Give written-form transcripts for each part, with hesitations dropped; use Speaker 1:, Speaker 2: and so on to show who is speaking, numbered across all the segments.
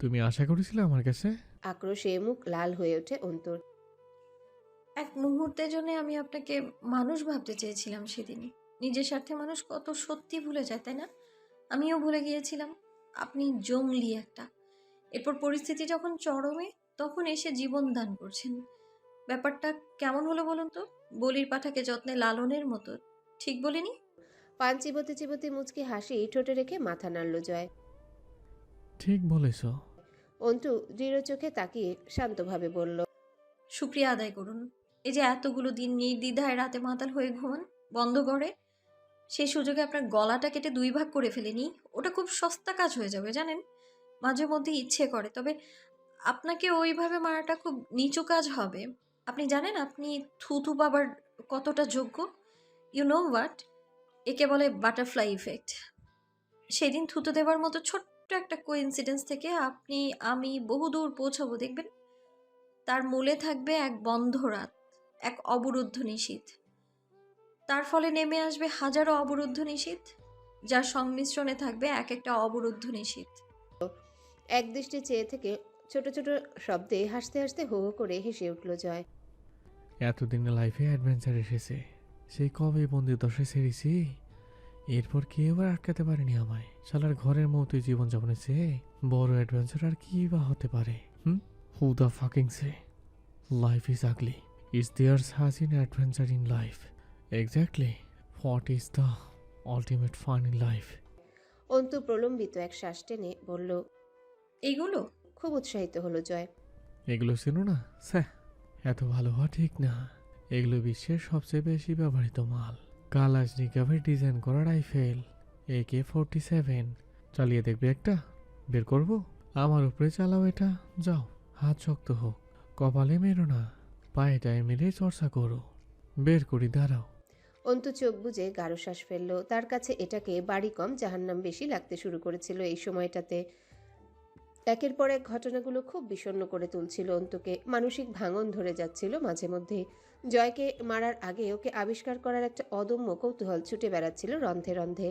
Speaker 1: তুমি আশা করেছিলে আমার কাছে?
Speaker 2: আক্রোশে মুখ লাল হয়ে ওঠে অন্তর।
Speaker 3: এক মুহূর্তের জন্য আমি আপনাকে মানুষ ভাবতে চেয়েছিলাম সেদিনই। নিজের স্বার্থে মানুষ কত সত্যি ভুলে যায়, তাই না? আমিও ভুলে গিয়েছিলাম। আপনি জংলি একটা। এরপর পরিস্থিতি যখন চরমে, তখন এসে জীবন দান করছেন। ব্যাপারটা কেমন হলো বলুন তো? বলির পাঠাকে যত্নে লালনের মতো। ঠিক বলিনি?
Speaker 2: পান চিবোতে চিবোতে মুচকি হাসি ঠোঁটে রেখে মাথা নাড়ল জয়।
Speaker 1: ঠিক বলেছ।
Speaker 2: অন্তু দৃঢ় চোখে তাকিয়ে শান্তভাবে বলল,
Speaker 3: শুক্রিয়া আদায় করুন। এই যে এতগুলো দিন নির্দ্বিধায় রাতে মাতাল হয়ে ঘুমান বন্ধ করে, সেই সুযোগে আপনার গলাটা কেটে ২ ভাগ করে ফেলিনি। ওটা খুব সস্তা কাজ হয়ে যাবে জানেন? মাঝে মধ্যে ইচ্ছে করে, তবে আপনাকে ওইভাবে মারাটা খুব নিচু কাজ হবে। আপনি জানেন আপনি থুথু পাবার কতটা যোগ্য? You know what? একে বলে বাটারফ্লাই ইফেক্ট। সেদিন থুতু দেওয়ার মতো ছোট্ট একটা কোইন্সিডেন্স থেকে আপনি আমি বহুদূর পৌঁছাবো দেখবেন। তার মূলে থাকবে এক বন্ধ রাত, এক অবরুদ্ধ নিশীথ। তার ফলে নেমে আসবে হাজারো অবরুদ্ধ নিশীথ, যার সংমিশ্রণে থাকবে এক একটা অবরুদ্ধ নিশীথ।
Speaker 2: একদৃষ্টে চেয়ে থেকে ছোট ছোট শব্দে হাসতে হাসতে হো হো করে হেসে উঠল জয়।
Speaker 1: এতদিনে লাইফে অ্যাডভেঞ্চার এসেছে। সেই কবে বন্দি দশায় ছেড়েছি। এরপর কেউ আর আটকাতে পারেনি আমায়। শালার ঘরের মতোই জীবনযাপনের চেয়ে বড় অ্যাডভেঞ্চার আর কি বা হতে পারে? Who the fucking say life is ugly, is there such in adventure in life? Exactly what is the ultimate fun in life?
Speaker 2: Antu প্রলম্বিত এক শ্বাস টেনে বলল।
Speaker 3: এইগুলো
Speaker 2: খুব উৎসাহিত হলো জয়।
Speaker 1: এগুলো ছিল না স্যার, এত ভালো হওয়া ঠিক না। এগুলো বিশ্বের সবচেয়ে বেশি ব্যবহৃত মাল। কালাজনিকভের ডিজাইন করা রাইফেল AK-47। চালিয়ে দেখবে একটা? বের করব? আমার উপরে চালাও এটা। যাও, হাত শক্ত হোক, কপালে মেরো না, পায়েটায় মেরে চর্চা করো। বের করি, দাঁড়াও।
Speaker 2: অন্তু চোখ বুজে গাঢ় শ্বাস ফেলল। তার কাছে এটাকে বাড়ি কম জাহান্নাম বেশি লাগতে শুরু করেছিল এই সময়টাতে। একের পর এক ঘটনাগুলো খুব বিষণ্ণ করে তুলছিল অন্তুকে। মানসিক ভাঙন ধরে যাচ্ছিল মাঝে মধ্যে। জয়কে মারার আগে ওকে আবিষ্কার করার একটা অদম্য কৌতূহল ছুটে বেড়াচ্ছিল রন্ধে রন্ধে।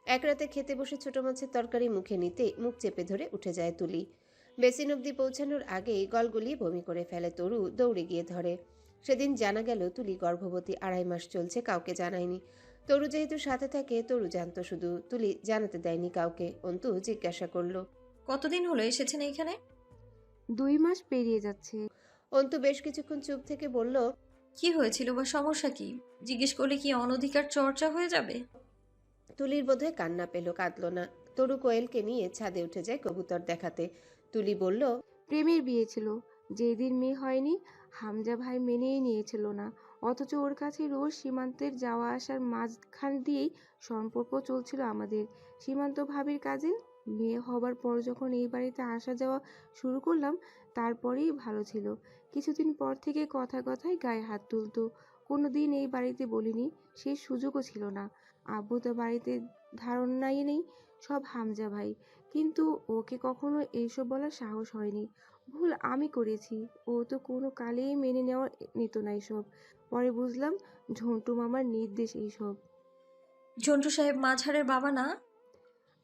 Speaker 2: এক রাতে খেতে বসে ছোট মাছের তরকারি মুখে নিতে মুখ চেপে ধরে উঠে যায় তুলি। বেসিন অব্দি পৌঁছানোর আগেই গলগলিয়ে বমি করে ফেলে তরু। দৌড়ে গিয়ে ধরে। সেদিন জানা গেল তুলি গর্ভবতী, ২.৫ মাস চলছে, কাউকে জানায়নি। তরু যেহেতু সাথে থাকে, তরু জানতো শুধু, তুলি জানাতে দেয়নি কাউকে। অন্তু জিজ্ঞাসা করলো,
Speaker 3: কতদিন হলো এসেছেন এইখানে?
Speaker 4: 2 মাস পেরিয়ে যাচ্ছে।
Speaker 2: অন্তু বেশ কিছুক্ষণ চুপ থেকে বলল,
Speaker 3: কি হয়েছিল বা সমস্যা কি? জিজ্ঞেস করলে কি অনধিকার চর্চা হয়ে যাবে?
Speaker 2: তুলির বোধহয় কান্না পেল, কাঁদল না। তরু কোয়েলকে নিয়ে ছাদে উঠে যায় কবুতর দেখাতে। তুলি বলল,
Speaker 4: প্রেমের বিয়ে ছিল, যেদিন মেয়ে হয়নি হামজা ভাই মেনেই নিয়েছিল না। অথচ ওর কাছে রোজ সীমান্তের যাওয়া আসার মাঝখান দিয়েই সম্পর্ক চলছিল আমাদের। সীমান্ত ভাবির কাজিন। মেয়ে হবার পর যখন এই বাড়িতে আসা যাওয়া শুরু করলাম, তারপরেই ভালো ছিল। কিছুদিন পর থেকে কথায় কথায় গায়ে হাত তুলতো। কোনো দিন এই বাড়িতে বলিনি, সেই সুযোগও ছিল না। আব্বু তো বাড়িতে ধারণাই নেই, সব হামজা ভাই। কিন্তু ওকে কখনো এইসব বলার সাহস হয়নি। ভুল আমি করেছি, ও তো কোনো কালেই মেনে নেওয়া নিত না এসব। পরে বুঝলাম ঝন্টু মামার নির্দেশ এইসব।
Speaker 3: ঝন্টু সাহেব মাঝারের বাবা না?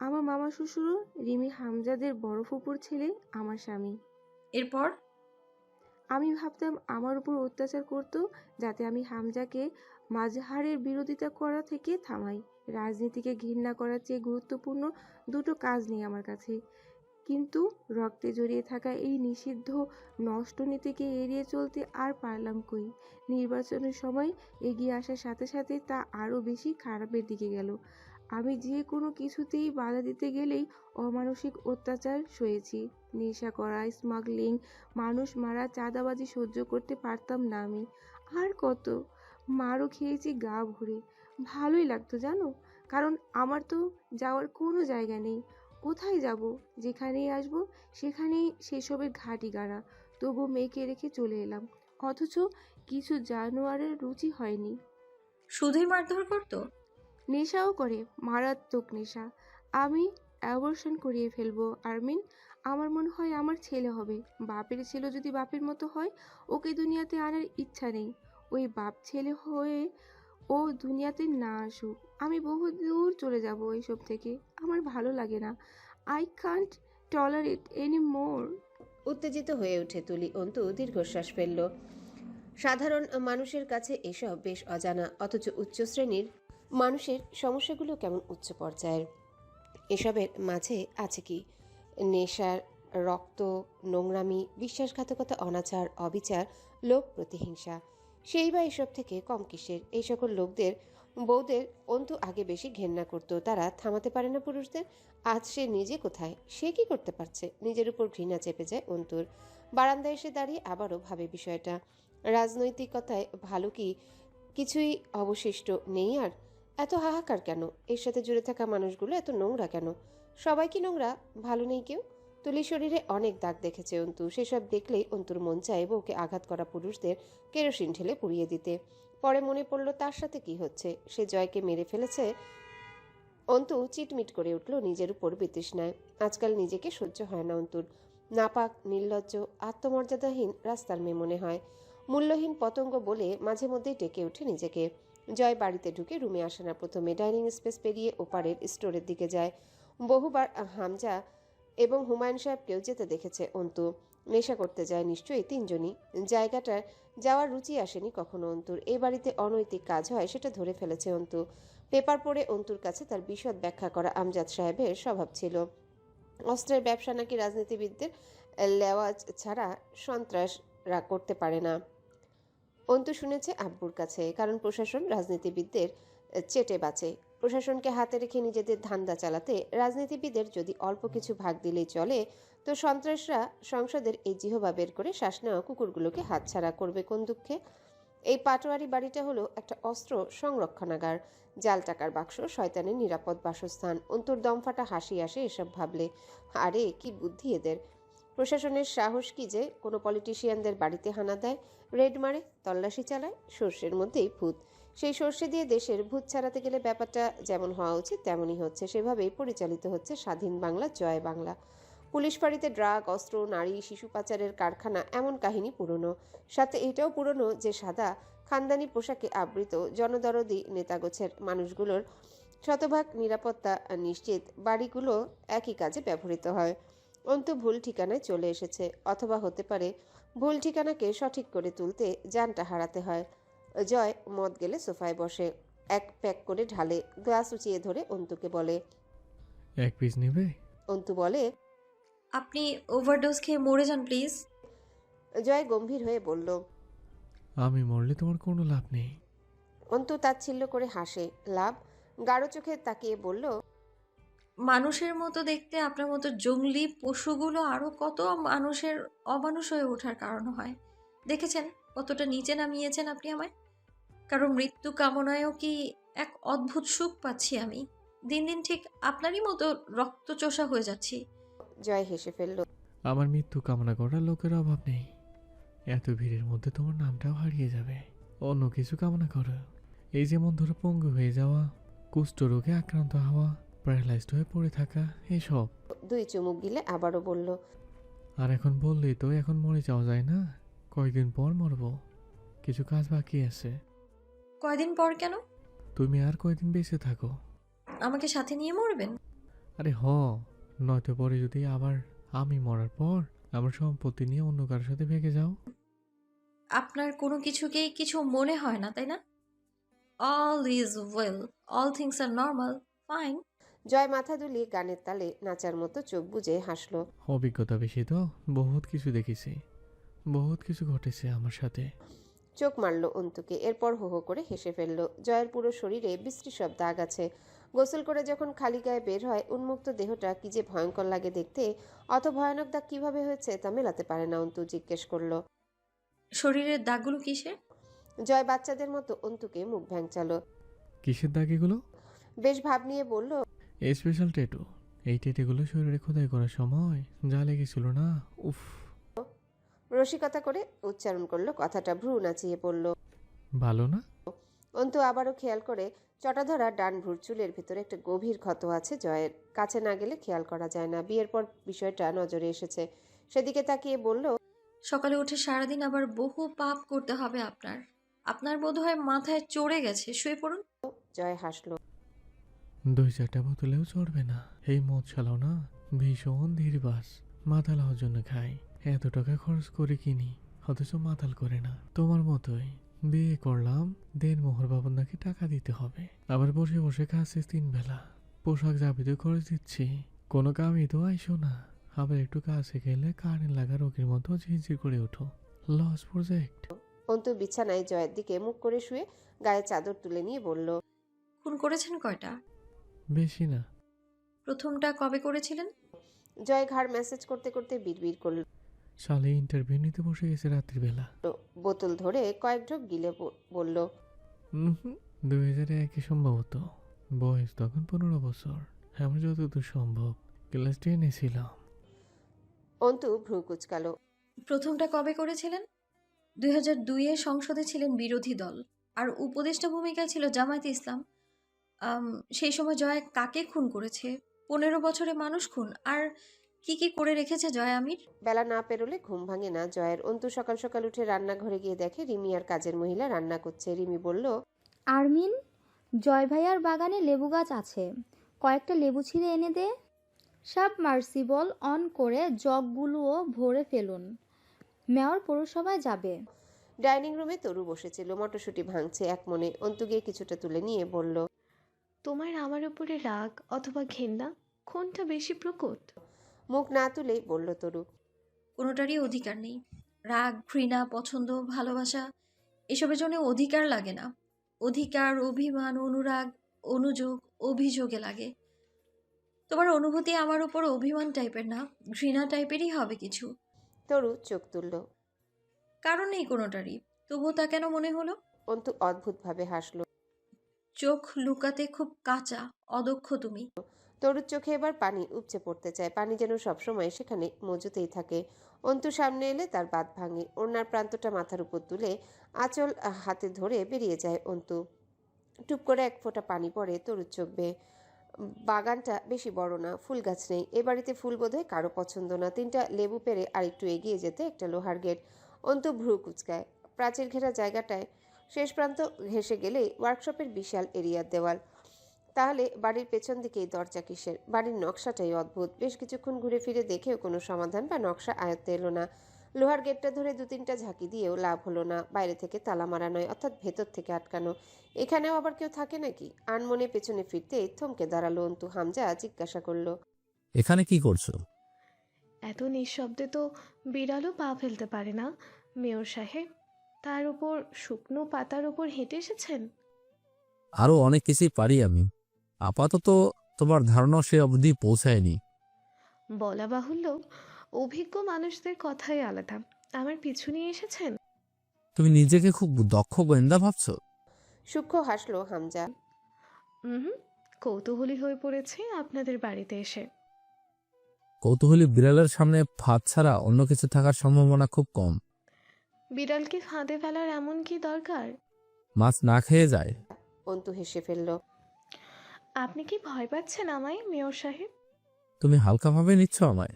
Speaker 4: আমার মামা শ্বশুরও রিমি হামজাদের বড় ফুপুর ছেলে, আমার স্বামী।
Speaker 3: এরপর?
Speaker 4: আমি ভাবতাম আমার উপর অত্যাচার করত, যাতে আমি হামজাকে মাজহারের বিরোধিতা করা থেকে থামাই। রাজনীতিকে ঘৃণা করার চেয়ে গুরুত্বপূর্ণ দুটো কাজ নেই আমার কাছে। কিন্তু রক্তে জড়িয়ে থাকা এই নিষিদ্ধ নষ্ট নীতিকে এড়িয়ে চলতে আর পারলাম কই। নির্বাচনের সময় এগিয়ে আসার সাথে সাথে তা আরও বেশি খারাপের দিকে গেল। আমি যে কোনো কিছুতেই বাধা দিতে গেলেই অমানসিক অত্যাচার সয়েছি। নেশা করা, স্মাগলিং, মানুষ মারা, চাঁদাবাজি সহ্য করতে পারতাম না আমি। আর কত মারও খেয়েছি গা ভরে। ভালোই লাগতো জানো, কারণ আমার তো যাওয়ার কোনো জায়গা নেই। কোথায় যাব? যেখানেই আসবো সেখানেই সেসবের ঘাঁটি গাড়া। তবু মেয়েকে রেখে চলে এলাম, অথচ কিছু জানোয়ারের রুচি হয়নি।
Speaker 3: শুধুই মারধর করতো?
Speaker 4: নেশাও করে, মারাত্মক নেশা। আমি অ্যাবর্শন করিয়ে ফেলবো আরমিন। আমার মনে হয় আমার ছেলে হবে। বাপের ছেলে যদি বাপের মতো হয়, ওকে দুনিয়াতে আনার ইচ্ছা নেই। ওই বাপ ছেলে হয়ে ও দুনিয়াতে না আসুক। আমি বহু দূর চলে যাব এইসব থেকে। আমার ভালো লাগে না। I can't tolerate anymore.
Speaker 2: উত্তেজিত হয়ে ওঠে তুলি। অন্তু দীর্ঘশ্বাস ফেলল। সাধারণ মানুষের কাছে এসব বেশ অজানা, অথচ উচ্চ শ্রেণীর মানুষের সমস্যাগুলো কেমন উচ্চ পর্যায়ের। এসবের মাঝে আছে কি? নেশার, রক্ত, নোংরামি, বিশ্বাসঘাতকতা, অনাচার, অবিচার, লোক প্রতিহিংসা। সেই বা এসব থেকে কম কিসের? এই সকল লোকদের, বউদের অন্তু আগে বেশি ঘেন্না করত। তারা থামাতে পারে না পুরুষদের। আজ সে নিজে কোথায়? সে কি করতে পারছে? নিজের উপর ঘৃণা চেপে যায় অন্তুর। বারান্দায় এসে দাঁড়িয়ে আবারও ভাবে বিষয়টা। রাজনৈতিকতায় ভালো কি কিছুই অবশিষ্ট নেই আর? এত হাহাকার কেন? এর সাথে জুড়ে থাকা মানুষগুলো এত নোংরা কেন? সবাই কি নোংরা? ভালো নেই কেউ? তুলির শরীরে অনেক দাগ দেখেছে অন্তু। সেসব দেখলেই অন্তুর মন চায় বউকে আঘাত করা পুরুষদের কেরোসিন ঢেলে পুড়িয়ে দিতে। পরে মনে পড়ল তার সাথে কি হচ্ছে। সে জয়কে মেরে ফেলেছে। অন্তু চিটমিট করে উঠল নিজের উপর বিতৃষ্ণায়। আজকাল নিজেকে সহ্য হয় না অন্তুর। নাপাক, নির্লজ্জ, আত্মমর্যাদাহীন রাস্তার মেয়ে মনে হয়। মূল্যহীন পতঙ্গ বলে মাঝে মধ্যেই ডেকে ওঠে নিজেকে। জয় বাড়িতে ঢুকে রুমে আসে না। প্রথমে ডাইনিং স্পেস পেরিয়ে ওপারের স্টোরের দিকে যায়। বহুবার হামজা এবং হুমায়ুন সাহেবকেও যেতে দেখেছে অন্তু। নেশা করতে যায় নিশ্চয়ই তিনজনই। জায়গাটার যাওয়ার রুচি আসেনি কখনো অন্তুর। এই বাড়িতে অনৈতিক কাজ হয় সেটা ধরে ফেলেছে অন্তু। পেপার পড়ে অন্তুর কাছে তার বিশদ ব্যাখ্যা করা আমজাদ সাহেবের স্বভাব ছিল। অস্ত্রের ব্যবসা নাকি রাজনীতিবিদদের লেওয়াজ ছাড়া সন্ত্রাসরা করতে পারে না। অন্তু শুনেছে আব্বুর কাছে। কারণ প্রশাসন রাজনীতিবিদদের চেটে বাঁচে। প্রশাসনকে হাতে রেখে নিজেদের ধান্দা চালাতে রাজনীতিবিদের যদি অল্প কিছু ভাগ দিলেই চলে, তো সন্ত্রাসরা সংসদের এই জিহবা বের করে শ্বাস নেওয়া কুকুরগুলোকে হাতছাড়া করবে কোন দুঃখে? এই পাটোয়ারি বাড়িটা হলো একটা অস্ত্র সংরক্ষণাগার, জাল টাকার বাক্স, শয়তানের নিরাপদ বাসস্থান। অন্তুর দমফাটা হাসি আসে এসব ভাবলে। আরে কি বুদ্ধি এদের! প্রশাসনের সাহস কি যে কোনো পলিটিশিয়ানদের বাড়িতে হানা দেয়, রেড মারে, তল্লাশি চালায়? সর্ষের মধ্যেই ভূত। সেই সর্ষে দিয়ে দেশের ভূত ছাড়াতে গেলে ব্যাপারটা যেমন হওয়া উচিত তেমনই হচ্ছে। সেভাবেই পরিচালিত হচ্ছে স্বাধীন বাংলা, জয় বাংলা। পুলিশ ফাঁড়িতে ড্রাগ, অস্ত্র, নারী, শিশু পাচারের কারখানা, এমন কাহিনী পুরনো। সাথে এটাও পুরনো যে সাদা খানদানি পোশাকে আবৃত জনদরদি নেতাগোছের মানুষগুলোর শতভাগ নিরাপত্তা নিশ্চিত বাড়িগুলো একই কাজে ব্যবহৃত হয়। অন্তু ভুল ঠিকানায় চলে এসেছে, অথবা হতে পারে ভুল ঠিকানাকে সঠিক করে তুলতে জানটা হারাতে হয়। জয় মদ গেলে সোফায় বসে, এক প্যাক করে ঢালে, গ্লাস উঁচিয়ে ধরে অন্তুকে বলে।
Speaker 1: এক পিস নেবে?
Speaker 2: অন্তু বলে।
Speaker 3: আপনি ওভারডোজ খেয়ে মরে যান প্লিজ।
Speaker 2: জয় গম্ভীর হয়ে বলল।
Speaker 1: আমি মরলে তোমার কোনো লাভ নেই।
Speaker 2: অন্তু তাচ্ছিল্য করে হাসে। লাভ? গাঢ় চোখে তাকিয়ে বলল।
Speaker 3: মানুষের মতো দেখতে আপনার মতো জঙ্গলি পশুগুলো আরও কত মানুষের অমানুষ হয়ে ওঠার কারণ হয়। দেখেছেন কতটা নিচে নামিয়েছেন আপনি আমায়। কারণ মৃত্যু কামনায়ও কি এক অদ্ভুত সুখ পাচ্ছি আমি। দিন দিন ঠিক আপনারই মতো রক্তচোষা হয়ে যাচ্ছি।
Speaker 2: জয় হেসে ফেলল।
Speaker 1: আমার মৃত্যু কামনা করার লোকের অভাব নেই। এত ভিড়ের মধ্যে তোমার নামটাও হারিয়ে যাবে। অন্য কিছু কামনা করো। এই যেমন ধরো পঙ্গু হয়ে যাওয়া, কুষ্ঠরোগে আক্রান্ত হওয়া, প্যারালাইজড হয়ে পড়ে থাকা, এসব।
Speaker 2: দুই চুমুক গিলে আবারও বলল।
Speaker 1: আর এখন বললেই তো এখন মরে যাওয়া যায় না। কয়েকদিন পর মরবো। কিছু কাজ বাকি আছে।
Speaker 3: কয়দিন পর কেন?
Speaker 1: তুমি আর কয়দিন বেঁচে থাকো।
Speaker 3: আমাকে সাথে নিয়ে মরবেন?
Speaker 1: আরে নয়তো পরে যদি আবার আমি মরার পর আমার সম্পত্তি নিয়ে অন্য কারোর সাথে ভেগে যাও।
Speaker 3: আপনার কোনো কিছুকেই কিছু মনে হয় না তাই না? All is well, all things are normal, fine.
Speaker 2: Joy মাথা দুলিয়ে গানের তালে নাচার মতো চোখ বুজে হাসল।
Speaker 1: অভিজ্ঞতা বেশি তো, বহুত কিছু দেখেছি, বহুত কিছু ঘটেছে আমার সাথে।
Speaker 2: চোখ মারল অন্তুকে, এরপর হো হো করে হেসে ফেলল। জয়ের পুরো শরীরে বিশ্রী সব দাগ আছে। গোসল করে যখন খালি গায়ে বের হয়, উন্মুক্ত দেহটা কি যে ভয়ঙ্কর লাগে দেখতে। অত ভয়ানক দাগ কিভাবে হয়েছে তা মেলাতে পারে না অন্তু জিজ্ঞেস করল।
Speaker 3: শরীরের দাগগুলো কিসের?
Speaker 2: জয় বাচ্চাদের মতো অন্তুকে মুখ ভ্যাংচালো।
Speaker 1: কিসের দাগ এগুলো?
Speaker 2: বেশ ভাব নিয়ে বলল।
Speaker 1: স্পেশাল টেটু। এই টেটুগুলো শরীরে খোদাই করার সময় যা লেগেছিল না, উফ।
Speaker 2: রসিকতা করে উচ্চারণ করলো কথাটা, ভ্রু নাচিয়ে পড়ল।
Speaker 1: ভালো না?
Speaker 2: অন্তু আবারও খেয়াল করে চটাধরা ডান ভ্রুর চুলের ভিতরে একটা গভীর ক্ষত আছে জয়ের। কাছে না গেলে খেয়াল করা যায় না। বিয়ের পর বিষয়টা নজরে এসেছে। সেদিকে তাকিয়ে বলল।
Speaker 3: সকালে উঠে সারাদিন আবার বহু পাপ করতে হবে আপনার। আপনার বোধহয় মাথায় চড়ে গেছে, শুয়ে পড়ুন।
Speaker 2: জয় হাসল।
Speaker 1: 2-4টা বোতলেও চড়বে না। এই মদ শালাও না ভীষণ ধীরবাস। মাতাল হওয়ার জন্য খাই, এত টাকা খরচ করে কিনি, অথচ মাতাল করে না। তোমার মতোই বিয়ে করলাম, দেড় বাবন নাকি টাকা দিতে হবে, আবার বসে বসে খাচ্ছিস 3 বেলা। পোশাক যাবিতে খরচ দিচ্ছি, কোনো কামই তো আইসো না। আবার একটু কাছে গেলে কারেন্ট লাগা রোগীর মতো ঝিরঝির করে ওঠো। Loss project.
Speaker 2: অন্তু বিছানায় জয়ের দিকে মুখ করে শুয়ে গায়ে চাদর তুলে নিয়ে বলল,
Speaker 3: খুন করেছেন কয়টা?
Speaker 1: বেশি না।
Speaker 3: প্রথমটা কবে করেছিলেন?
Speaker 2: জয় ঘাড় ম্যাসেজ করতে করতে বিড়বিড় করল।
Speaker 1: শালে ইন্টারভিউ নিতে বসে গেছে রাত্রিবেলা।
Speaker 2: বোতল ধরে কয়েক ঢোক গিলে বলল,
Speaker 1: 2001 সম্ভবত। বয়স তখন 15 বছর। আমার যতদূর সম্ভব ক্লাস 10 ছিলাম।
Speaker 2: অন্তু ভ্রু কুচকালো।
Speaker 3: প্রথমটা কবে করেছিলেন? 2002-এ সংসদে ছিলেন বিরোধী দল, আর উপদেষ্টা ভূমিকায় ছিল জামায়াতে ইসলাম। সেই সময় জয় কাকে খুন করেছে? 15 বছরে মানুষ খুন। আর কি কি করে রেখেছে জয় আমির?
Speaker 2: বেলা না পেরোলে ঘুম ভাঙে না জয়ের। অন্তু সকাল সকাল উঠে রান্নাঘরে গিয়ে দেখে রিমি আর কাজের মহিলা রান্না করছে। রিমি বলল,
Speaker 5: আরমিন, জয় ভাইয়ার বাগানে লেবু গাছ আছে, কয়েকটা লেবু ছিঁড়ে এনে দে। সাবমার্সিবল অন করে জগগুলোও ভরে ফেলুন, মেয়র পৌরসভায় যাবে।
Speaker 2: ডাইনিং রুমে তরু বসেছিল, মটরশুঁটি ভাঙছে এক মনে। অন্তু গিয়ে কিছুটা তুলে নিয়ে বলল,
Speaker 6: তোমার আমার উপরে রাগ অথবা ঘেন্না কোনটা বেশি প্রকট?
Speaker 2: মুখ না তুলেই বলল তরু।
Speaker 3: কোনোটারই অধিকার নেই। রাগ, ঘৃণা, পছন্দ, ভালোবাসা এসবের জন্য অধিকার লাগে না। অধিকার, অভিমান, অনুরাগ, অনুযোগ, অভিযোগে লাগে। তোমার অনুভূতি আমার উপর অভিমান টাইপের না, ঘৃণা টাইপেরই হবে কিছু।
Speaker 2: তরু চোখ তুলল।
Speaker 3: কারণ নেই কোনোটারই, তবুও তা কেন মনে হলো?
Speaker 2: অন্তু অদ্ভুতভাবে হাসলো।
Speaker 3: চোখ লুকাতে খুব কাঁচা, অদক্ষ তুমি।
Speaker 2: তরুর চোখে এবার পানি উপচে পড়তে চায়, পানি যেন সবসময় সেখানে মজুতেই থাকে। অন্তু সামনে এলে তার বাত ভাঙে। ওড়নার প্রান্তটা মাথার উপর তুলে আঁচল হাতে ধরে বেরিয়ে যায় অন্তু। টুপ করে এক ফোঁটা পানি পড়ে তরুর চোখ বেয়ে। বাগানটা বেশি বড় না, ফুল গাছ নেই। এ বাড়িতে ফুল বোধহয় কারো পছন্দ না। 3টা লেবু পেরে আর একটু এগিয়ে যেতে একটা লোহার গেট। অন্তু ভ্রু কুচকায়। প্রাচীর ঘেরা জায়গাটায় শেষ প্রান্ত ঘেঁষে গেলেই ওয়ার্কশপের বিশাল এরিয়ার দেওয়াল। তাহলে বাড়ির পেছন দিকেই দরজা কিসের? বাড়ির নকশাটাই অদ্ভুত। বেশ কিছুক্ষণ ঘুরে ফিরে দেখেও কোনো সমাধান বা নকশা আয়ত্তে এলো না। লোহার গেটটা ধরে 2-3টা ঝাঁকি দিয়েও লাভ হলো না। বাইরে থেকে তালা মারা নয়, অর্থাৎ ভেতর থেকে আটকানো। এখানেও আবার কেউ থাকে নাকি? আনমনে পেছনে ফিরতে থমকে দাঁড়ালো অন্তু। হামজা জিজ্ঞাসা করলো,
Speaker 7: এখানে কি করছো?
Speaker 6: এত নিঃশব্দে তো বিড়ালও পা ফেলতে পারে না মেয়র সাহেব। তার উপর শুকনো পাতার উপর হেঁটে এসেছেন।
Speaker 7: আরো অনেক কিছুই পারি আমি, আপাতত তোমার ধারণা সে অবধি পৌঁছায়নি।
Speaker 6: বলা বাহুল্য, অভিজ্ঞ মানুষদের কথাই আলাদা। আমার পিছু নিয়ে এসেছেন।
Speaker 7: তুমি নিজেকে খুব দক্ষ গোয়েন্দা ভাবছো?
Speaker 2: সূক্ষ্ম হাসলো হামজা।
Speaker 6: হুম, কৌতূহলী হয়ে পড়েছি আপনাদের বাড়িতে এসে।
Speaker 7: কৌতূহলী বিড়ালের সামনে ফাঁদ ছাড়া অন্য কিছু থাকার সম্ভাবনা খুব কম।
Speaker 6: বিড়ালকে ফাঁদে ফেলার এমন কি দরকার?
Speaker 7: মাছ না খেয়ে যায়।
Speaker 2: অন্তু হেসে ফেললো।
Speaker 6: আপনি কি ভয় পাচ্ছেন আমায় মেয়র সাহেব?
Speaker 7: তুমি হালকাভাবে নিচ্ছ আমায়।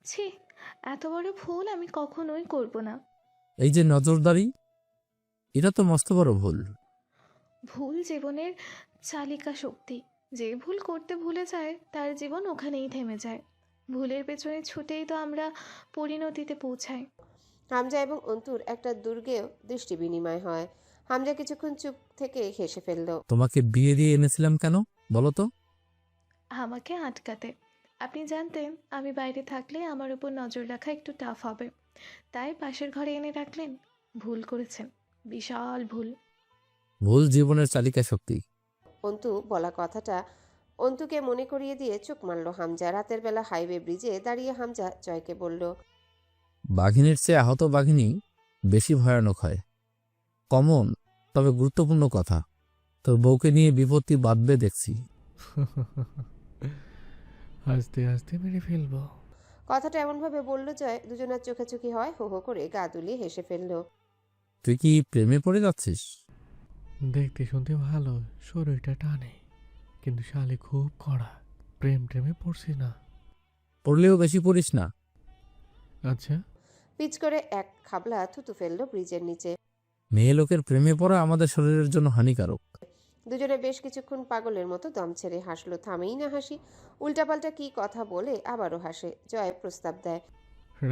Speaker 6: ছি, এত বড় ভুল আমি কখনোই করব না।
Speaker 7: এই যে নজরদারি, এটা তো মস্ত বড় ভুল।
Speaker 6: ভুল জীবনের চালিকা শক্তি। যে ভুল করতে ভুলে যায় তার জীবন ওখানেই থেমে যায়। ভুলের পেছনে ছুটেই তো আমরা পরিণতিতে পৌঁছাই।
Speaker 2: হামজা এবং অন্তুর একটা দুর্গেয় দৃষ্টি বিনিময় হয়। হামজা কিছুক্ষণ চুপ থেকে হেসে ফেললো।
Speaker 7: তোমাকে বিয়ে দিয়ে এনেছিলাম কেন বলো তো?
Speaker 6: আমাকে আটকাতে। আপনি জানতেন আমি বাইরে থাকলে আমার উপর নজর রাখা একটু টাফ হবে, তাই পাশের ঘরে এনে রাখলেন। ভুল করেছেন, বিশাল ভুল।
Speaker 7: ভুল জীবনের চালিকা শক্তি।
Speaker 2: অন্তু বলা কথাটা অন্তুকে মনে করিয়ে দিয়ে চোখ মারল হামজা। রাতের বেলা হাইওয়ে ব্রিজে দাঁড়িয়ে হামজা জয়কে বলল,
Speaker 7: বাঘিনীর চেয়ে আহত বাঘিনী বেশি ভয়ানক হয়। কমন তবে গুরুত্বপূর্ণ কথা, তোর বউকে নিয়ে বিপত্তি বাঁধবে দেখছি।
Speaker 1: আস্তে আস্তে মেরে ফেলবো।
Speaker 2: কথাটা এমনভাবে বলল জয় দুজনের চোখাচোখি হয়, হো হো করে গা দুলিয়ে হেসে ফেলল।
Speaker 7: তুই কি প্রেমে পড়ে যাচ্ছিস?
Speaker 1: দেখতে শুনতে ভালো, শরীরটা টানে, কিন্তু শালি খুব কড়া। প্রেম প্রেমে পড়ছি না।
Speaker 7: পড়লেও বেশি পড়িস না।
Speaker 1: আচ্ছা,
Speaker 2: পিচ করে এক খাবলা থুতু ফেললো ব্রিজের নিচে।
Speaker 7: মেয়ে লোকের প্রেমে পড়া আমাদের শরীরের জন্য হানিকারক।
Speaker 2: দুজনে বেশ কিছুক্ষণ পাগলের মতো দম ছেড়ে হাসলো, থামেই না হাসি। উল্টাপাল্টা কি কথা বলে আবারও হাসে। জয় প্রস্তাব দেয়।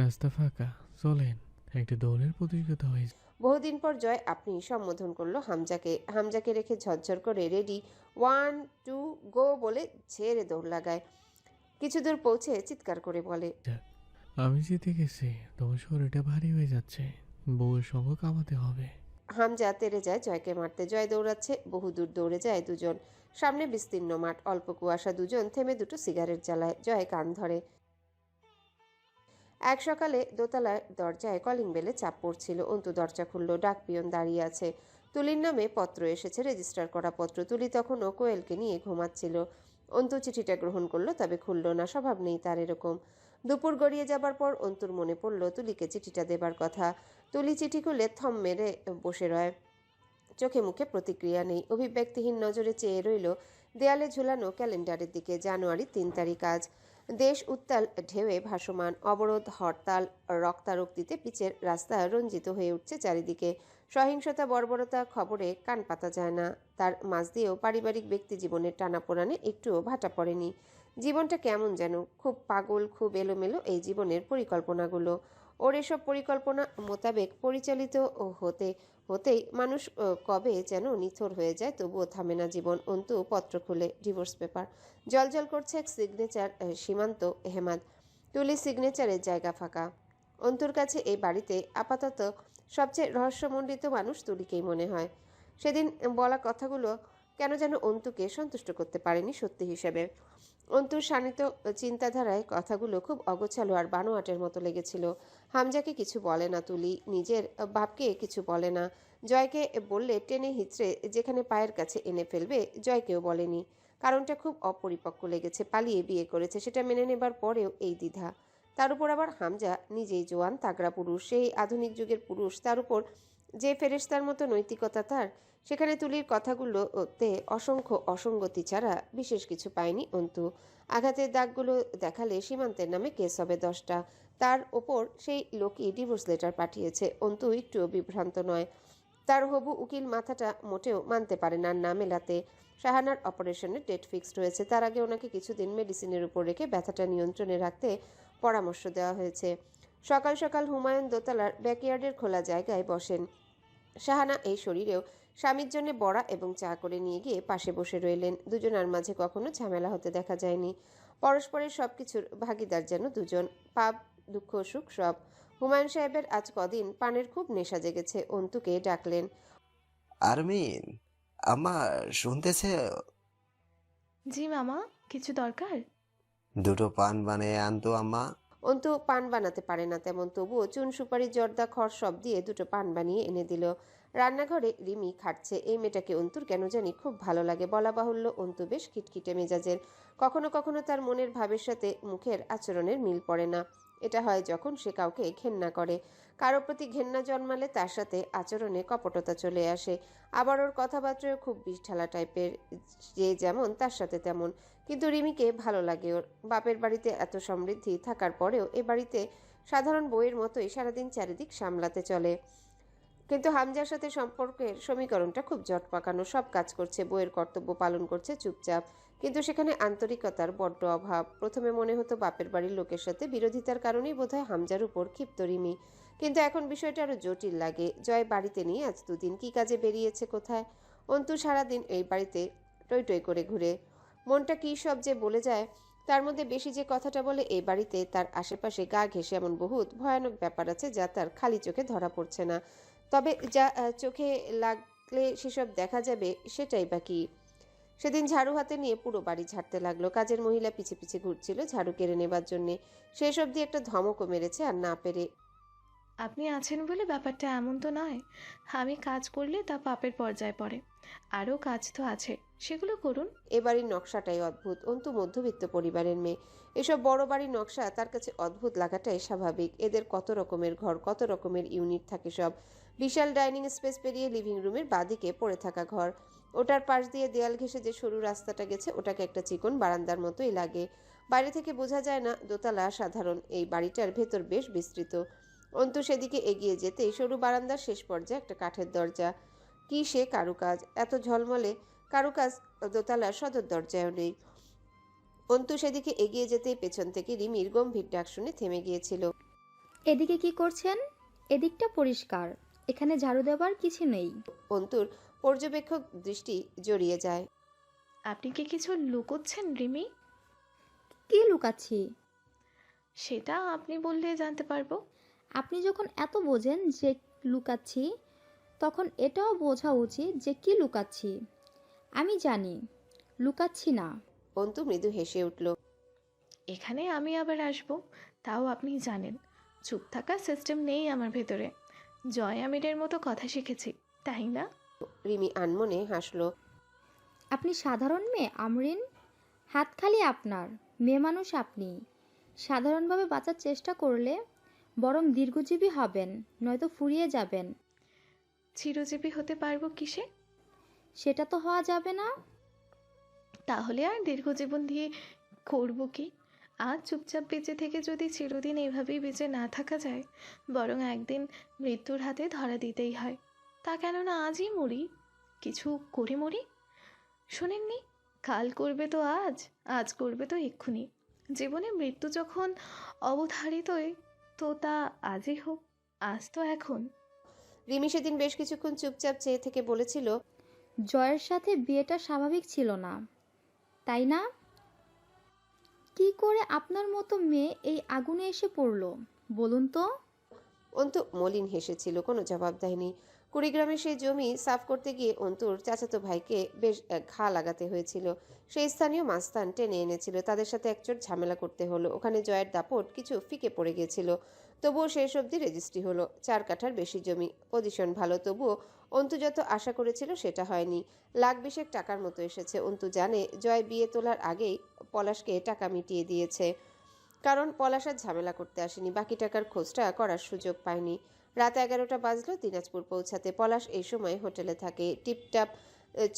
Speaker 1: রাস্তা ফাঁকা, চলেন একটা দৌড়ের প্রতিযোগিতা হয়েছে।
Speaker 2: বহুদিন পর জয় আপনি সম্বোধন করলো হামজাকে। হামজাকে রেখে ঝরঝর করে রেডি 1 2 গো বলে ছেড়ে দৌড় লাগায়। কিছু দূর পৌঁছে চিৎকার করে বলে,
Speaker 1: আমি জিতে গেছি, তোমার শরীরটা ভারী হয়ে যাচ্ছে, বউয়ের সঙ্গ কামাতে হবে।
Speaker 2: হামজা তেড়ে যায় জয়কে মারতে। জয় দৌড়াচ্ছে, বহুদূর দৌড়ে যায় দুজন। সামনে বিস্তীর্ণ মাঠ, অল্প কুয়াশা। দুজন থেমে দুটো সিগারেট জ্বালায়। জয় কান ধরে। এক সকালে দোতলায় দরজায় কলিং বেলে চাপ পড়ছিল। অন্তু দরজা খুলল। ডাক পিয়ন দাঁড়িয়ে আছে। তুলির নামে পত্র এসেছে, রেজিস্টার করা পত্র। তুলি তখনও কোয়েলকে নিয়ে ঘুমাচ্ছিল। অন্তু চিঠিটা গ্রহণ করলো, তবে খুলল না। স্বভাব নেই তার এরকম। দুপুর গড়িয়ে যাবার পর অন্তুর মনে পড়ল তুলিকে চিঠিটা দেবার কথা। তুলি চিঠি খুলে থম মেরে বসে রয়। চোখে মুখে প্রতিক্রিয়া নেই। অভিব্যক্তিহীন নজরে চেয়ে রইল দেয়ালে ঝুলানো ক্যালেন্ডারের দিকে। জানুয়ারি 3 তারিখ আজ। দেশ উত্তাল ঢেউয়ে ভাসমান। অবরোধ, হরতাল, রক্তারক্তিতে পিচের রাস্তা রঞ্জিত হয়ে উঠছে চারিদিকে। সহিংসতা, বর্বরতা খবরে কান পাতা যায় না। তার মাঝ দিয়েও পারিবারিক ব্যক্তি জীবনের টানাপোড়ানে একটুও ভাটা পড়েনি। জীবনটা কেমন যেন, খুব পাগল, খুব এলোমেলো এই জীবনের পরিকল্পনাগুলো। ওর এসব পরিকল্পনা মোতাবেক পরিচালিত হতেই মানুষ কবে যেন নিথর হয়ে যায়, তবুও থামে না জীবন। অন্তু পত্র খুলে ডিভোর্স পেপার। জলজল করছে এক সিগনেচার, সীমান্ত হেমাদ। তুলি সিগনেচারের জায়গা ফাঁকা। অন্তুর কাছে এই বাড়িতে আপাতত সবচেয়ে রহস্যমণ্ডিত মানুষ তুলিকেই মনে হয়। সেদিন বলা কথাগুলো কেন যেন অন্তুকে সন্তুষ্ট করতে পারেনি সত্যি হিসেবে। অন্তুর শানিত চিন্তাধারায় কথাগুলো খুব অগোছালো আর বানোয়াটের মতো লেগেছিল। হামজাকে কিছু বলে না তুলি, নিজের বাপকে কিছু বলে না। জয়কে বললে টেনে হিচড়ে যেখানে পায়ের কাছে এনে ফেলবে, জয়কেও বলেনি। কারণটা খুব অপরিপক্ক লেগেছে। পালিয়ে বিয়ে করেছে, সেটা মেনে নেবার পরেও এই দ্বিধা। তার উপর আবার হামজা নিজেই জোয়ান তাগড়া পুরুষ, সেই আধুনিক যুগের পুরুষ। তার উপর যে ফেরেশতার মতো নৈতিকতা তার, সেখানে তুলির কথাগুলোতে অসংখ্য অসঙ্গতি ছাড়া বিশেষ কিছু পায়নি অন্তু। আঘাতের দাগগুলো দেখালে সীমান্তের নামে কেস হবে 10টা। তার ওপর সেই লোকই ডিভোর্স লেটার পাঠিয়েছে। অন্তু একটুও বিভ্রান্ত নয়। তার হবু উকিল মাথাটা মোটেও মানতে পারে না মেলাতে। শাহানার অপারেশনের ডেট ফিক্সড হয়েছে। তার আগে ওনাকে কিছুদিন মেডিসিনের উপর রেখে ব্যথাটা নিয়ন্ত্রণে রাখতে পরামর্শ দেওয়া হয়েছে। সকাল সকাল হুমায়ুন দোতলার ব্যাকইয়ার্ডের খোলা জায়গায় বসেন। শাহানা এই শরীরেও স্বামীর জন্য বড়া এবং চা করে নিয়ে গিয়ে পাশে বসে রইলেন। দুজনার মাঝে কখনো ঝামেলা হতে দেখা যায়নি। পরস্পরের সব কিছুর ভাগিদার যেন দুজন। পাপ, দুঃখ, সুখ সব। হুমায়ুন সাহেবের আজ কদিন পানের খুব নেশা জেগেছে। অন্তুকে ডাকলেন।
Speaker 8: আরমিন, আম্মা শুনতেছে?
Speaker 6: জি মামা, কিছু দরকার?
Speaker 8: দুটো পান বানিয়ে আনতো আম্মা।
Speaker 2: অন্তু পান বানাতে পারে না তেমন, তবুও চুন, সুপারি, জর্দা, খড় সব দিয়ে দুটো পান বানিয়ে এনে দিল। রান্নাঘরে রিমি খাটছে। এই মেয়েটাকে অন্তুর কেন জানি খুব ভালো লাগে। বলা বাহুল্য অন্তু বেশ খিটখিটে মেজাজের। কখনো কখনো তার মনের ভাবের সাথে মুখের আচরণের মিল পড়ে না। এটা হয় যখন সে কাউকে ঘেন্না করে। কারো প্রতি ঘেন্না জন্মালে তার সাথে আচরণে কপটতা চলে আসে। আবার ওর কথাবার্তায় খুব বিষ্ঠালা টাইপের, যে যেমন তার সাথে তেমন। কিন্তু রিমিকে ভালো লাগে ওর। বাপের বাড়িতে এত সমৃদ্ধি থাকার পরেও এ বাড়িতে সাধারণ বউয়ের মতোই সারাদিন চারিদিক সামলাতে চলে। কিন্তু হামজার সাথে সম্পর্কের সমীকরণটা খুব জট পাকানো। সব কাজ করছে, বউয়ের কর্তব্য পালন করছে চুপচাপ। কিন্তু সেখানে আন্তরিকতার বড্ড অভাব। প্রথমে মনে হতো বাপের বাড়ির লোকের সাথে বিরোধিতার কারণেই বোধহয় হামজার উপর ক্ষিপ্ত রিমি। কিন্তু এখন বিষয়টা আরো জটিল লাগে। জয় বাড়িতে নিয়ে আজ দুদিন, কি কাজে বেরিয়েছে কোথায়? অন্তু সারাদিন এই বাড়িতে টই টই করে ঘুরে। মনটা কী সব যে বলে যায়। তার মধ্যে বেশি যে কথাটা বলে, এই বাড়িতে তার আশেপাশে গা ঘেঁষে এমন বহুত ভয়ানক ব্যাপার আছে যা তার খালি চোখে ধরা পড়ছে না। তবে যা চোখে লাগলে সেসব দেখা যাবে, সেটাই বা কি? সেদিন ঝাড়ু হাতে নিয়ে পুরো বাড়ি ঝাড়তে লাগলো। কাজের মহিলা পিছে পিছে ঘুরছিল ঝাড়ু কেড়ে নেবার জন্যে। শেষ অবধি একটা ধমকও মেরেছে আর না পেরে।
Speaker 6: আপনি আছেন বলে ব্যাপারটা এমন তো নয়। আমি কাজ করলে তা পাপের পর্যায়ে পড়ে। আরও কাজ তো আছে, সেগুলো করুন।
Speaker 2: এ বাড়ির নকশাটাই অদ্ভুত। অন্তু মধ্যবিত্ত পরিবারের মেয়ে। এসব বড় বাড়ির নকশা তার কাছে অদ্ভুত লাগাটাই স্বাভাবিক। এদের কত রকমের ঘর, কত রকমের ইউনিট থাকে সব। বিশাল ডাইনিং স্পেস পেরিয়ে লিভিং রুমের বাদিকে পড়ে থাকা ঘর। ওটার পাশ দিয়ে দেয়াল ঘেঁষে যে সরু রাস্তাটা গেছে, ওটাকে একটা চিকন বারান্দার মতোই লাগে। বাইরে থেকে বোঝা যায় না দোতলা সাধারণ। এই বাড়িটার ভেতর বেশ বিস্তৃত। অন্তু সেদিকে এগিয়ে যেতেই সরু বারান্দার শেষ পর্যায়ে একটা কাঠের দরজা। কি সে কারুকাজ! এত ঝলমলে কারুকাজ দোতলার সদর দরজায়ও নেই। অন্তু সেদিকে এগিয়ে যেতেই পেছন থেকে রিমির গম্ভীর ডাক শুনে থেমে গিয়েছিল।
Speaker 5: এদিকে কি করছেন? এদিকটা পরিষ্কার, এখানে ঝাড়ু দেওয়ার কিছু নেই।
Speaker 2: অন্তুর পর্যবেক্ষক দৃষ্টি জড়িয়ে যায়।
Speaker 6: আপনি কি কিছু লুকোচ্ছেন রিমি?
Speaker 5: কি লুকাচ্ছি?
Speaker 6: সেটা আপনি বললে জানতে পারবো।
Speaker 5: আপনি যখন এত বোঝেন যে লুকাচ্ছি, তখন এটাও বোঝা উচিত যে কি লুকাচ্ছি। আমি জানি লুকাচ্ছি না।
Speaker 2: অন্তু মৃদু হেসে উঠল।
Speaker 6: এখানে আমি আবার আসবো, তাও আপনি জানেন। চুপ থাকার সিস্টেম নেই আমার ভেতরে। জয় আমিরের মতো কথা শিখেছি, তাই না?
Speaker 2: রিমি আনমনে হাসল।
Speaker 5: আপনি সাধারণ মেয়ে আমরিন, হাত খালি আপনার। মেয়ে মানুষ আপনি। সাধারণভাবে বাঁচার চেষ্টা করলে বরং দীর্ঘজীবী হবেন, নয়তো ফুরিয়ে যাবেন।
Speaker 6: চিরজীবী হতে পারবো কিসে?
Speaker 5: সেটা তো হওয়া যাবে না।
Speaker 6: তাহলে আর দীর্ঘজীবন দিয়ে করবো কি? আজ চুপচাপ বেঁচে থেকে যদি চিরদিন এভাবেই বেঁচে না থাকা যায়, বরং একদিন মৃত্যুর হাতে ধরা দিতেই হয়। তা কেননা আজই মরি, কিছু করে মরি। শোনেননি, কাল করবে তো আজ, আজ করবে তো এক্ষুনি। জীবনে মৃত্যু যখন অবধারিতই, তো তা আজই হোক, আজ তো এখন।
Speaker 2: রিমি সেদিন বেশ কিছুক্ষণ চুপচাপ চেয়ে থেকে বলেছিল,
Speaker 5: জয়ের সাথে বিয়েটা স্বাভাবিক ছিল না, তাই না? কি করে আপনার মতো মেয়ে এই আগুনে এসে পড়লো বলুন তো?
Speaker 2: অন্তু মলিন হেসেছিল, কোনো জবাব দেয়নি। কুড়িগ্রামে সেই জমি সাফ করতে গিয়ে অন্তুর চাচাতো ভাইকে বেশ ঘা লাগাতে হয়েছিল। সেই স্থানীয় মাস্তান টেনে এনেছিল, তাদের সাথে একচোট ঝামেলা করতে হলো। ওখানে জয়ের দাপট কিছু ফিকে পড়ে গিয়েছিল। তবুও শেষ অবধি রেজিস্ট্রি হলো। 4 কাঠার বেশি জমি, পজিশন ভালো। তবুও অন্তু যত আশা করেছিল সেটা হয়নি। লাখ 20 টাকার মতো এসেছে। অন্তু জানে জয় বিয়ে তোলার আগেই পলাশকে টাকা মিটিয়ে দিয়েছে, কারণ পলাশ আর ঝামেলা করতে আসেনি। বাকি টাকার খোঁজটা করার সুযোগ পায়নি। রাত 11টা বাজলো দিনাজপুর পৌঁছাতে। পলাশ এই সময় হোটেলে থাকে, টিপটাপ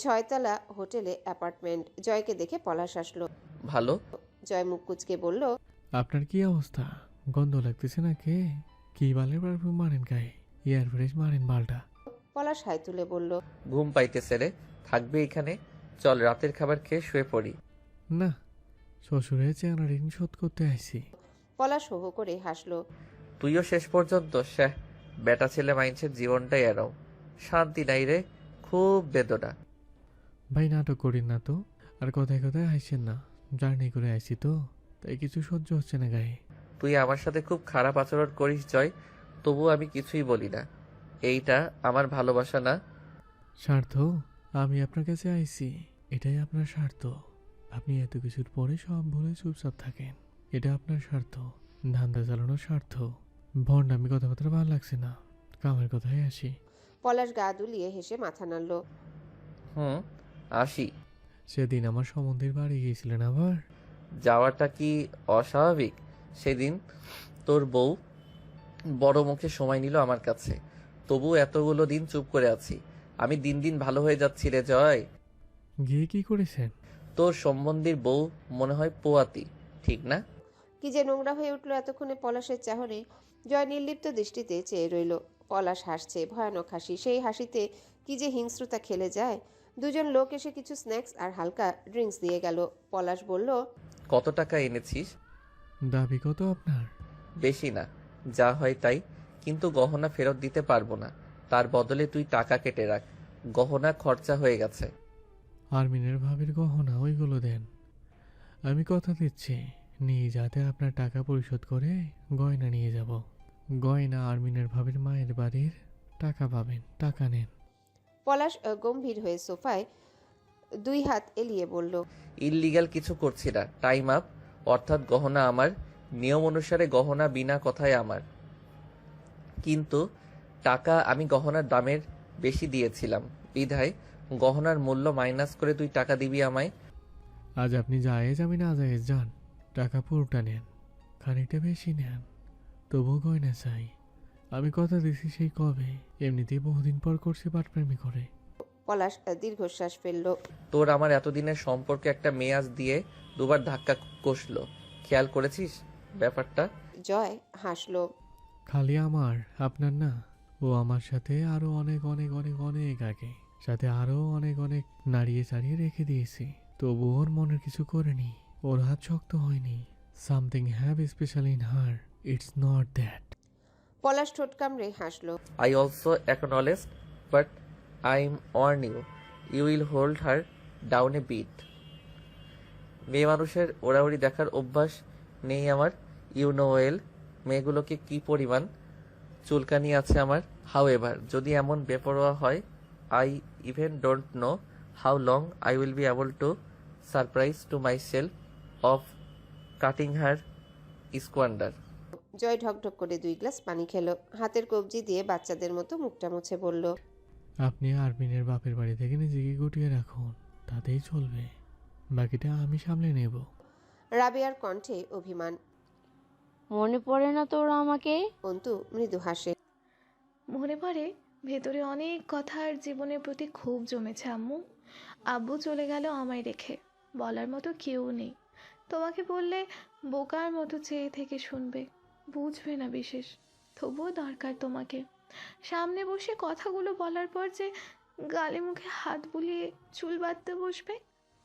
Speaker 2: 6 তলা হোটেলে অ্যাপার্টমেন্ট। জয়কে দেখে পলাশ আসলো।
Speaker 9: ভালো।
Speaker 2: জয় মুখ কুচকে বলল,
Speaker 1: আপনার কি অবস্থা? গন্ধ লাগতেছে না কে? কি বালের পারফিউম মারেন গায়ে? এয়ার ফ্রেশ মারেন বালটা।
Speaker 2: পলাশ হাই তুলে বলল,
Speaker 9: ঘুম পাইতেছে রে, থাকবে এখানে? চল রাতের খাবার খেয়ে শুয়ে পড়ি।
Speaker 1: না, শ্বশুরের চেহারা ঋণ শোধ করতে আইছি।
Speaker 2: পলাশ হো হো করে হাসলো।
Speaker 9: তুইও শেষ পর্যন্ত বেটা ছেলে মাইন্সের জীবনটাই এরাও। শান্তি নাই রে, খুব বেদনা।
Speaker 1: ভাই নাটক করিন না তো, আর কথায় কথায় হাসছেন না। জার্নি করে আইছি তো, তাই কিছু সহ্য হচ্ছে না গায়ে।
Speaker 9: তুই আমার সাথে খুব খারাপ আচরণ করিস জয়, তবু আমি কিছুই বলি না। এইটা আমার ভালোবাসা না।
Speaker 1: স্বার্থ? আমি আপনার কাছে আইছি, এটাই আপনার স্বার্থ। আপনি এত কিছুর পরে সব ভুলে চুপচাপ থাকেন, এটা আপনার স্বার্থ। ধান্দা চালানোর স্বার্থ। ভণ্ডামি কথাবার্তা ভালো লাগছে না, কামের কথায় আসি।
Speaker 2: পলাশ গা দুলিয়ে হেসে মাথা নাড়ল।
Speaker 9: আসি।
Speaker 1: সেদিন আমার সম্বন্ধের বাড়ি গিয়েছিলেন আবার?
Speaker 9: যাওয়াটা কি অস্বাভাবিক? সেদিন তোর বউ বড় মুখে সময় নিল আমার কাছে, তবু এতগুলো দিন চুপ করে আছি। আমি দিন দিন ভালো হয়ে যাচ্ছি রে জয়।
Speaker 1: গিয়ে কি করেছেন?
Speaker 9: তোর সম্বন্ধীর বউ মনে হয় পোয়াতি, ঠিক না?
Speaker 2: কি যে নোংরা হয়ে উঠল এতক্ষণে পলাশের চাহনি। জয় নির্লিপ্ত দৃষ্টিতে চেয়ে রইল। পলাশ হাসছে, ভয়ানক হাসি। সেই হাসিতে কি যে হিংস্রতা খেলে যায়। দুজন লোক এসে কিছু স্ন্যাক্স আর হালকা ড্রিঙ্কস দিয়ে গেল। পলাশ বলল,
Speaker 9: কত টাকা এনেছিস?
Speaker 1: দাবি কত আপনার?
Speaker 9: বেশি না, যা হয় তাই। কিন্তু গহনা ফেরত দিতে পারবো না, তার বদলে তুই টাকা কেটে রাখ। গহনা খরচা হয়ে গেছে।
Speaker 1: আর্মিনের ভাবির গহনা ওইগুলো দেন। আমি কথা দিচ্ছি, নিয়ে যাতে আপনার টাকা পরিশোধ করে গয়না নিয়ে যাব। গয়না আর্মিনের ভাবির মায়ের বাড়ির টাকা পাবেন, টাকা নেন।
Speaker 2: পলাশ গম্ভীর হয়ে সোফায় 2 হাত এলিয়ে বলল,
Speaker 9: ইললিগ্যাল কিছু করছি না। টাইম আপ, অর্থাৎ গহনা আমার। নিয়ম অনুসারে গহনা বিনা কথায় আমার, কিন্তু টাকা আমি গহনার দামের বেশি দিয়েছিলাম বিধায় গহনার মূল্য মাইনাস করে তুই টাকা দিবি আমায়।
Speaker 1: আজ আপনি জায়েজ আমি না জায়েজ যান, টাকা পুরোটা নেন, খানিকটা বেশি নেন, তবু গয়না চাই। আমি কথা দিছি সেই কবে, এমনিতেই বহুদিন পর করছি পাটপ্রেমী করে।
Speaker 2: পলাশ দীর্ঘশ্বাস ফেলল।
Speaker 9: তোর আমার এতদিনের সম্পর্কে একটা মেয়াজ দিয়ে দুবার ধাক্কা কষলো, খেয়াল করেছিস ব্যাপারটা?
Speaker 2: জয় হাসল।
Speaker 1: খালি আমার, আপনার না। ও আমার সাথে আরো অনেক অনেক অনেক অনেক আগে সাথে আরও অনেক অনেক নাড়িয়ে চাড়িয়ে রেখে দিয়েছি, তবু ওর মনের কিছু করেনি। ওর হাত শক্ত হয়নি। Something have special in her, it's not that.
Speaker 2: Palash ঠোঁট কামড়ে হাসলো।
Speaker 9: I also acknowledge, but I'm warn you, you will hold her down a bit. মেয়ে মানুষের ওড়াউড়ি দেখার অভ্যাস নেই আমার, ইউ নো ওয়েল। মেয়েগুলোকে কি পরিমাণ চুলকানি আছে আমার। হাউএভার, যদি এমন বেপরোয়া হয়, I even don't know how long I will be able to surprise to myself of cutting her squander.
Speaker 2: Joy ঢকঢক করে 2 গ্লাস পানি খেলো। হাতের কবজি দিয়ে বাচ্চাদের মতো মুখটা মুছে বলল,
Speaker 1: আপনি আরমিনের বাপের বাড়ি থেকে নিজেকে গুটিয়ে রাখুন, তাতেই চলবে। বাকিটা আমি সামলে নেব।
Speaker 2: রাবেয়ার কণ্ঠে অভিমান।
Speaker 10: মনে পড়ে না তোর আমাকে?
Speaker 2: অন্তু মৃদু হাসে।
Speaker 6: মনে পড়ে, ভেতরে অনেক কথা আর জীবনের প্রতি খুব জমেছে আম্মু। আব্বু চলে গেল আমায় রেখে, বলার মতো কেউ নেই। তোমাকে বললে বোকার মতো চেয়ে থেকে শুনবে, বুঝবে না বিশেষ। তবুও দরকার তোমাকে। সামনে বসে কথাগুলো বলার পর যে গালে মুখে হাত বুলিয়ে চুল বাঁধতে বসবে,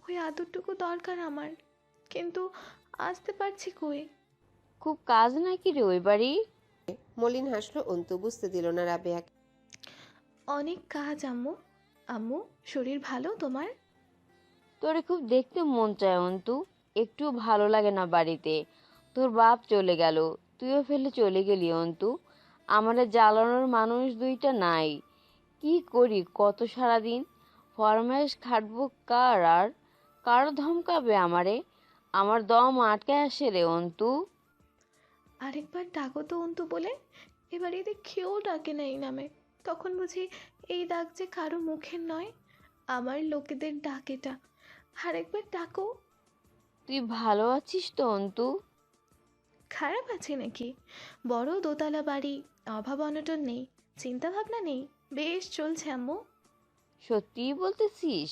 Speaker 6: ওই আদরটুকু দরকার আমার। কিন্তু আসতে পারছি কই?
Speaker 10: খুব কাজ নাকি রে ওই বাড়ি?
Speaker 2: মলিন হাসলো অন্তু, বুঝতে দিল না রাবেয়াকে।
Speaker 6: অনেক কাজ আম্মু। আম্মু, শরীর ভালো তোমার?
Speaker 10: তোরে খুব দেখতে মন চায় অন্তু, একটু ভালো লাগে না বাড়িতে। তোর বাপ চলে গেল, তুইও ফেলে চলে গেলি অন্তু। আমারে জ্বালানোর মানুষ দুইটা নাই। কি করি কত সারাদিন? ফরমাইশ খাটবো কার আর কারো ধমকাবে আমারে? আমার দম আটকে আসে রে অন্তু।
Speaker 6: আরেকবার ডাকো তো অন্তু বলে। এবার এতে কেউ ডাকে না এই নামে। তখন বুঝি এই ডাক যে কারো মুখের নয়, আমার লোকেদের ডাক এটা। আরেকবার ডাকো।
Speaker 10: তুই ভালো আছিস তো অন্তু?
Speaker 6: খারাপ আছে নাকি? বড় দোতলা বাড়ি, অভাব অনটন নেই, চিন্তা ভাবনা নেই, বেশ চলছে আম্মু।
Speaker 10: সত্যিই বলতেছিস?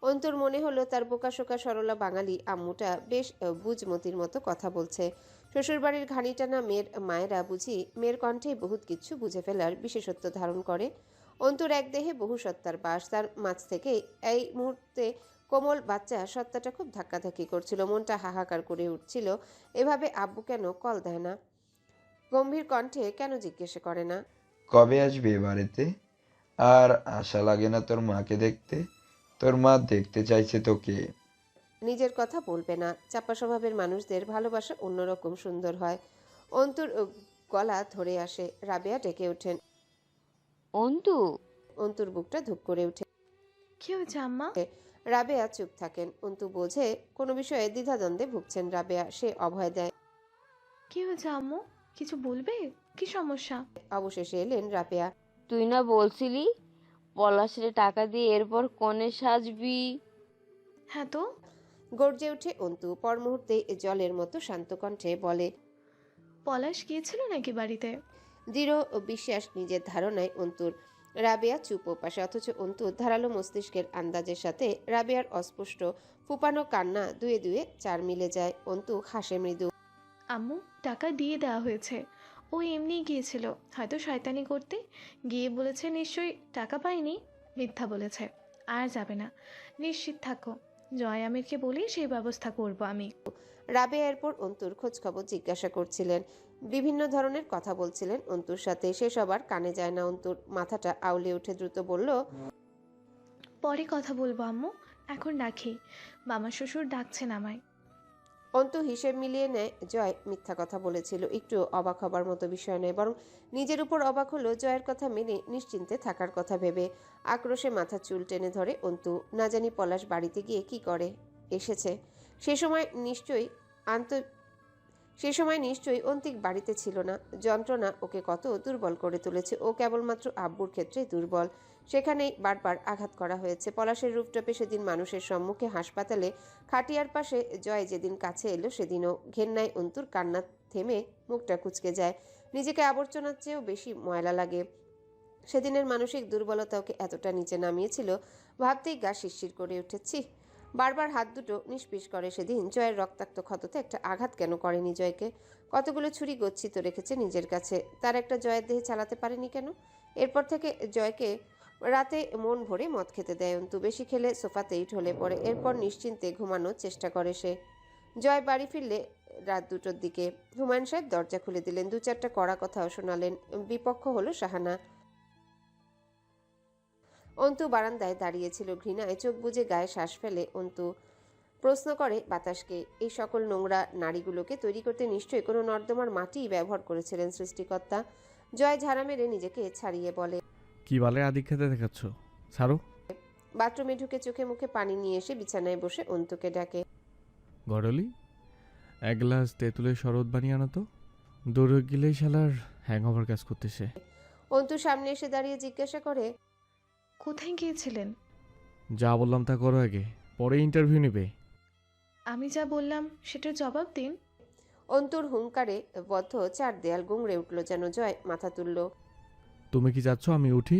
Speaker 2: অন্তুর মনে হলো তার বোকাশোকা সরলা বাঙালি আম্মুটা বেশ বুঝমতির মতো কথা বলছে। শ্বশুরবাড়ির ঘানি টানা মেয়ের মায়েরা বুঝি মেয়ের কণ্ঠে বহুত কিছু বুঝে ফেলার বিশেষত্ব ধারণ করে। অন্তুর এক দেহে বহু সত্তার বাস, তার মাঝ থেকে এই মুহূর্তে কোমল বাচ্চা সত্তাটা খুব ধাক্কাধাক্কি করছিল। মনটা হাহাকার করে উঠছিল, এভাবে আব্বু কেন কল দেয় না, গম্ভীর কণ্ঠে কেন জিজ্ঞেস করে না।
Speaker 11: কবে আসবে এ বাড়িতে? আর আশা লাগে না তোর মাকে দেখতে? তোর মা দেখতে চাইছে তোকে।
Speaker 2: নিজের কথা বলবে না। চাপা স্বভাবের মানুষদের ভালোবাসা অন্যরকম সুন্দর হয়। অন্তুর গলা ধরে আসে। রাবেয়া ডেকে ওঠেন।
Speaker 10: অন্তু।
Speaker 2: অন্তুর বুকটা ধুপ করে উঠে।
Speaker 6: কি হয়েছে আম্মা?
Speaker 2: রাবেয়া চুপ থাকেন। অন্তু বোঝে কোনো বিষয়ে দ্বিধাদ্বন্দ্বে ভুগছেন রাবেয়া। সে অভয় দেয়।
Speaker 6: কি হয়েছে আম্মু? কিছু বলবে? কি সমস্যা?
Speaker 2: অবশেষে এলেন রাবেয়া।
Speaker 10: তুই না বলছিলি পলাশের টাকা দিয়ে এরপর কনে সাজবি?
Speaker 6: হ্যাঁ তো।
Speaker 2: গর্জে উঠে অন্তু। পর মুহূর্তে জলের মতো শান্ত কণ্ঠে বলে,
Speaker 6: পলাশ গিয়েছিল নাকি বাড়িতে?
Speaker 2: দৃঢ় বিশ্বাস নিজের ধারণায় অন্তুর। রাবেয়া চুপ ওপাশে, অথচ অন্তুর ধারালো মস্তিষ্কের আন্দাজের সাথে রাবেয়ার অস্পষ্ট ফুপানো কান্না দুয়ে দুয়ে চার মিলে যায়। অন্তু হাসে মৃদু।
Speaker 6: আম্মু, টাকা দিয়ে দেওয়া হয়েছে। ও এমনিই গিয়েছিল, হয়তো শয়তানি করতে গিয়ে বলেছে নিশ্চয়ই টাকা পাইনি। মিথ্যা বলেছে। আর যাবে না, নিশ্চিত থাকো। জয় আমিরকে বলি সেই ব্যবস্থা করব আমি।
Speaker 2: রাবেয়া এরপর অন্তুর খোঁজ খবর জিজ্ঞাসা করছিলেন, বিভিন্ন ধরনের কথা বলছিলেন অন্তুর সাথে। সে সবার কানে যায় না। অন্তুর মাথাটা আউলে উঠে দ্রুত বলল,
Speaker 6: পরে কথা বলবো আম্মু, এখন রাখি। মামা শ্বশুর ডাকছেন আমায়।
Speaker 2: অন্তু হিসেব মিলিয়ে নেয় জয় মিথ্যা কথা বলেছিল। একটু অবাক হবার মতো বিষয় নয়, বরং নিজের উপর অবাক হলো জয়ের কথা মেনে নিশ্চিন্তে থাকার কথা ভেবে। আক্রোশে মাথা চুল টেনে ধরে অন্তু। না জানি পলাশ বাড়িতে গিয়ে কি করে এসেছে। সে সময় নিশ্চয়ই অন্তিক বাড়িতে ছিল না। যন্ত্রণা ওকে কত দুর্বল করে তুলেছে। ও কেবলমাত্র আব্বুর ক্ষেত্রে দুর্বল, সেখানেই বারবার আঘাত করা হয়েছে। পলাশের রূপটপে সেদিন মানুষের সম্মুখে হাসপাতালে খাটিয়ার পাশে জয় যেদিন কাছে এলো, সেদিনও ঘেন্নায় অন্তুর কান্না থেমে মুখটা কুঁচকে যায়। নিজেকে আবর্জনার চেয়েও বেশি ময়লা লাগে। সেদিনের মানসিক দুর্বলতা ওকে এতটা নিচে নামিয়েছিল, ভাবতেই গা শিরশির করে উঠেছি। বারবার হাত দুটো নিষ্পিস করে। সেদিন জয়ের রক্তাক্ত ক্ষততে একটা আঘাত কেন করেনি জয়কে? কতগুলো ছুরি গচ্ছিত রেখেছে নিজের কাছে, তার একটা জয়ের দেহে চালাতে পারেনি কেন? এরপর থেকে জয়কে রাতে মন ভরে মদ খেতে দেয় অন্তু। বেশি খেলে সোফাতেই ঢলে পড়ে। এরপর নিশ্চিন্তে ঘুমানোর চেষ্টা করে সে। জয় বাড়ি ফিরলে রাত 2টোর দিকে। হুমায়ুন সাহেব দরজা খুলে দিলেন, 2-4টা কড়া কথাও শোনালেন। বিপক্ষ হলো শাহানা। অন্তু বারান্দায় দাঁড়িয়েছিল, ঘৃণায় চোখ বুজে গায়ে শ্বাস ফেলে অন্তু। প্রশ্ন করে বাতাসকে, এই সকল নোংরা নারীগুলোকে তৈরি করতে নিশ্চয়ই কোনো নর্দমার মাটিই ব্যবহার করেছিলেন সৃষ্টিকর্তা। জয় ঝাড়া মেরে নিজেকে ছাড়িয়ে বলে,
Speaker 1: কি বালের আদি খেতে দেখাচ্ছ, ছাড়ো।
Speaker 2: বাথরুমে ঢুকে চোখে মুখে পানি নিয়ে এসে বিছানায় বসে অন্তুকে ডাকে।
Speaker 1: গডলি, এক গ্লাস তেঁতুলের শরবত বানিয়ে আনো তো। দৌড়ে গেলেই শালার হ্যাংওভার কাজ করতেছে।
Speaker 2: অন্তু সামনে এসে দাঁড়িয়ে জিজ্ঞাসা করে,
Speaker 6: কোথায় গিয়েছিলেন?
Speaker 1: যা বললাম তা করো আগে, পরে ইন্টারভিউ নেবে।
Speaker 6: আমি যা বললাম সেটার জবাব দিন।
Speaker 2: অন্তুর হুঙ্কারে বদ্ধ 4 দেয়াল গুংড়ে উঠল যেন। জয় মাথা তুলল।
Speaker 1: তুমি কি চাচ্ছ আমি উঠি?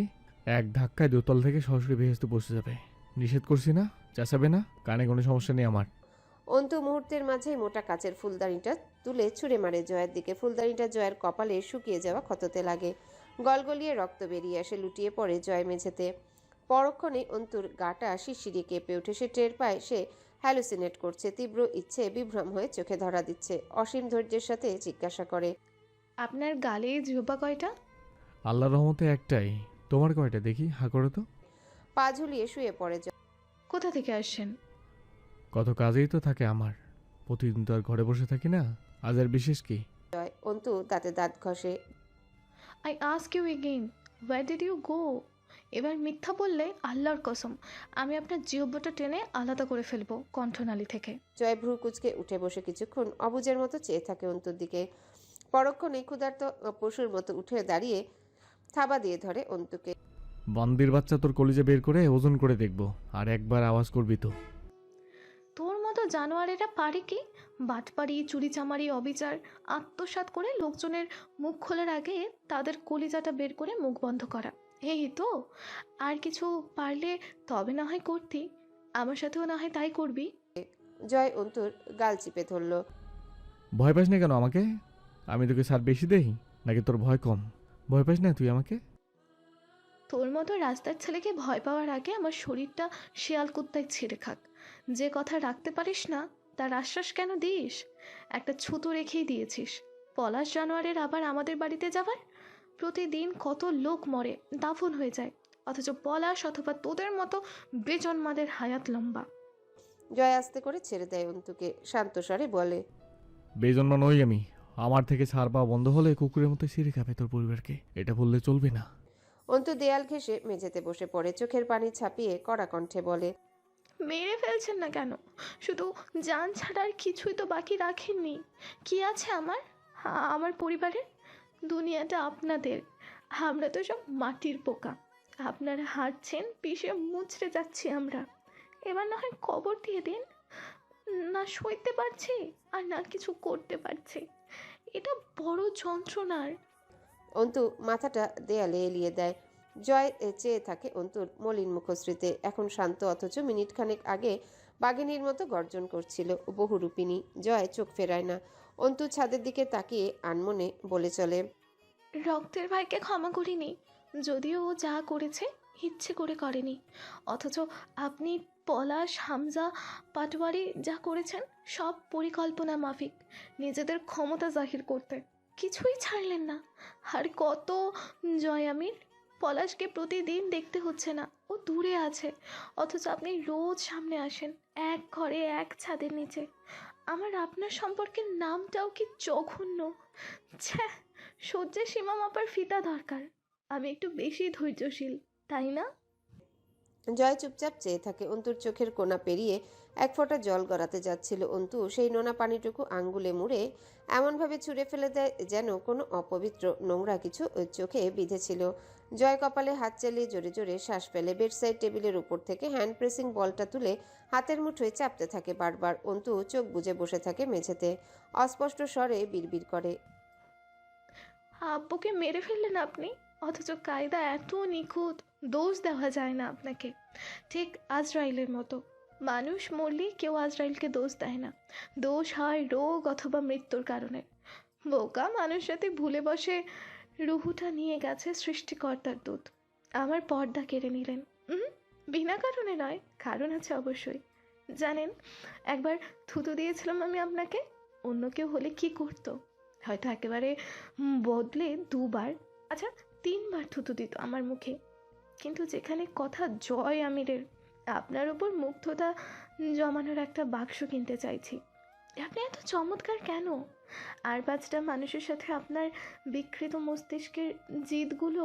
Speaker 1: এক ধাক্কায় দোতল থেকে সরাসরি ভেস্তে বসে যাবে। নিষেধ করছি না, চেঁচাবে না, কানে কোনো সমস্যা নেই আমার।
Speaker 2: অন্তু মুহূর্তের মাঝেই মোটা কাচের ফুলদানিটা তুলে ছুঁড়ে মারে জয়ের দিকে। ফুলদানিটা জয়ের কপালে শুকিয়ে যাওয়া ক্ষততে লাগে। গলগলিয়ে রক্ত বেরিয়ে আসে, লুটিয়ে পড়ে জয় মেঝেতে। পরক্ষণেই অন্তুর গাটা শিরশিরিয়ে কেঁপে ওঠে। সে টের পায় সে হ্যালুসিনেট করছে। তীব্র ইচ্ছে বিভ্রম হয়ে চোখে ধরা দিচ্ছে। অসীম ধৈর্যের সাথে জিজ্ঞাসা করে,
Speaker 6: আপনার গালে জিহ্বা কয়টা?
Speaker 1: আল্লাহর রহমতে একটাই। তোমার কয়টা দেখি, হা করো তো।
Speaker 2: পা ঝুলিয়ে শুয়ে পড়ে জয়।
Speaker 6: কোথা থেকে আসছেন?
Speaker 1: কত কাজেই তো থাকে আমার, প্রতিদিন তো আর ঘরে বসে থাকি না, আজ আর বিশেষ কি।
Speaker 2: অন্তু দাঁতে দাঁত ঘষে।
Speaker 6: I ask you again, where did you go? এবার মিথ্যা বললে আল্লাহর কসম আমি আপনার জিহ্বাটা টেনে আলাদা করে ফেলবো কণ্ঠনালী থেকে।
Speaker 2: জয় ভ্রু কুচকে উঠে বসে কিছুক্ষণ অবুজের মতো চেয়ে থাকে অন্তুর দিকে। পরক্ষণেই ক্ষুধার্ত পশুর মতো উঠে দাঁড়িয়ে থাবা দিয়ে ধরে অন্তুকে।
Speaker 1: বান্দির বাচ্চা, তোর কলিজা বের করে ওজন করে দেখবো, আর একবার আওয়াজ করবি তো।
Speaker 6: তোর মতো জানোয়ারেরা পারে কি বাটপাড়ি, চুরিচামারি, অবিচার আত্মসাৎ করে লোকজনের মুখ খোলার আগে তাদের কলিজাটা বের করে মুখ বন্ধ করা। এই তো, আর কিছু পারলে তবে না হয় করতি, আমার সাথেও না হয় তাই করবি।
Speaker 2: জয় অন্তুর গাল চিপে ধরল।
Speaker 1: ভয় পাস না কেন আমাকে? আমি তোকে সার বেশি দেই নাকি তোর ভয় কম? ভয় পাস না তুই আমাকে?
Speaker 6: তোর মতো রাস্তার ছেলেকে ভয় পাওয়ার আগে আমার শরীরটা শেয়াল কুত্তায় ছিঁড়ে খাক। যে কথা রাখতে পারিস না তার আশ্বাস কেন দিস? একটা ছুতো রেখেই দিয়েছিস। পলাশ জানোয়ারের আবার আমাদের বাড়িতে যাবার। প্রতিদিন কত লোক মরে, দাফন হয়ে যায়, অথচ পলাশ অথবা তোদের মতো বেজন্মাদের হায়াত লম্বা।
Speaker 2: জয় আস্তে করে ছেড়ে দেয় অন্তুকে, শান্ত স্বরে বলে,
Speaker 1: বেজন্ম নই আমি। আমার থেকে ছাড় পাওয়া বন্ধ হলে কুকুরের মতো ছিঁড়ে খাবে তোর পরিবারকে, এটা বললে চলবে না।
Speaker 2: অন্তু দেয়াল ঘেঁষে মেঝেতে বসে পড়ে, চোখের পানি ছাপিয়ে কড়া কণ্ঠে বলে,
Speaker 6: মেরে ফেলছেন না কেন? শুধু জান ছাড়া আর কিছুই তো বাকি রাখেননি। কি আছে আমার পরিবারের? দুনিয়াটা আপনাদের, আমরা তো সব মাটির পোকা। আপনারা হাঁটছেন, পিষে মুচড়ে যাচ্ছি আমরা। এবার না হয় কবর দিয়ে দিন। না সইতে পারছি আর না কিছু করতে পারছি, এটা বড় যন্ত্রণার।
Speaker 2: অন্তু মাথাটা দেয়ালে এলিয়ে দেয়। জয় চেয়ে থাকে অন্তুর মলিন মুখশ্রীতে। এখন শান্ত, অথচ মিনিট খানেক আগে বাঘিনীর মতো গর্জন করছিল বহুরূপিণী। জয় চোখ ফেরায় না। অন্তু ছাদের দিকে তাকিয়ে আনমনে বলে চলে,
Speaker 6: রক্তের ভাইকে ক্ষমা করিনি, যদিও ও যা করেছে ইচ্ছে করে করেনি। অথচ আপনি, পলাশ, হামজা, পাটওয়ারি যা করেছেন সব পরিকল্পনা মাফিক, নিজেদের ক্ষমতা জাহির করতে। কিছুই ছাড়লেন না। আর কত জয় আমির, পলাশকে প্রতিদিন দেখতে হচ্ছে না, ও দূরে আছে, অথচ আপনি রোজ সামনে আসেন, এক ঘরে এক ছাদের নিচে। আমার আপনার সম্পর্কে নামটাও কি জঘন্য। ছ্যা, সহ্যের সীমা মাপার ফিতা দরকার। আমি একটু বেশি ধৈর্যশীল, তাই না?
Speaker 2: জয় চুপচাপ চেয়ে থাকে। অন্তুর চোখের কোণা পেরিয়ে এক ফোঁটা জল গড়াতে যাচ্ছিল। অন্তু সেই নোনা পানিটুকু আঙ্গুলে মুড়ে এমনভাবে ছুঁড়ে ফেলে দেয় যেন কোনো অপবিত্র নোংরা কিছু ওই চোখে বিঁধেছিল। জয় কপালে হাত চালিয়ে জোরে জোরে শ্বাস ফেলে বেডসাইড টেবিলের উপর থেকে হ্যান্ড প্রেসিং বলটা তুলে হাতের মুঠোয় চাপতে থাকে বারবার। অন্তু চোখ বুজে বসে থাকে মেঝেতে, অস্পষ্ট স্বরে বিড়বিড় করে,
Speaker 6: আব্বুকে মেরে ফেললেন আপনি, অথচ কায়দা এত নিখুঁত, দোষ দেওয়া যায় না আপনাকে। ঠিক আজরাইলের মতো। মানুষ মরলে কেউ আজরাইলকে দোষ দেয় না, দোষ হয় রোগ অথবা মৃত্যুর কারণে। বোকা মানুষ সাথে ভুলে বসে রুহুটা নিয়ে গেছে সৃষ্টিকর্তার দূত। আমার পর্দা কেড়ে নিলেন। বিনা কারণে নয়, কারণ আছে অবশ্যই। জানেন, একবার থুতু দিয়েছিলাম আমি আপনাকে, অন্য কেউ হলে কি করতো? হয়তো একেবারে বদলে 2বার, আচ্ছা 3বার থুতু দিত আমার মুখে। কিন্তু যেখানে কথা জয় আমিরের, আপনার উপর মুগ্ধতা জমানোর একটা বাক্স কিনতে চাইছি। আপনি এত চমৎকার কেন? আর 5টা মানুষের সাথে আপনার বিকৃত মস্তিষ্কের জিদগুলো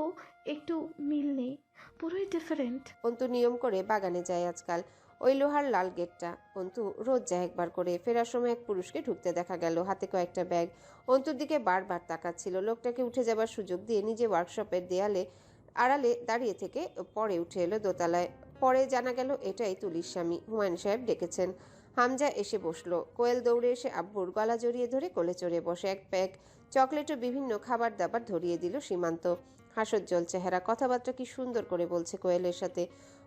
Speaker 6: একটু মিল নেই, পুরোই ডিফারেন্ট।
Speaker 2: অন্তু নিয়ম করে বাগানে যায় আজকাল। ওই লোহার লাল গেটটা অন্তু রোজ যায় একবার করে। ফেরার সময় এক পুরুষকে ঢুকতে দেখা গেল, হাতে কয়েকটা ব্যাগ। অন্তুর দিকে বারবার তাকাচ্ছিল। লোকটাকে উঠে যাবার সুযোগ দিয়ে নিজে ওয়ার্কশপের দেয়ালে আড়ালে দাঁড়িয়ে থেকে পরে উঠে এলো দোতলায়। পরে জানা গেল এটাই তুলির স্বামী। হুমায়ুন সাহেব ডেকেছেন। হামজা এসে বসলো। কোয়েল দৌড়ে এসে আব্বুর গলা জড়িয়ে ধরে কোলে চড়ে বসে। এক প্যাক চকলেট ও বিভিন্ন খাবার দাবার ধরিয়ে দিল সীমান্ত। হাস্যোজ্জ্বল চেহারা, কথাবার্তা কি সুন্দর করে বলছে কোয়েলের সাথে।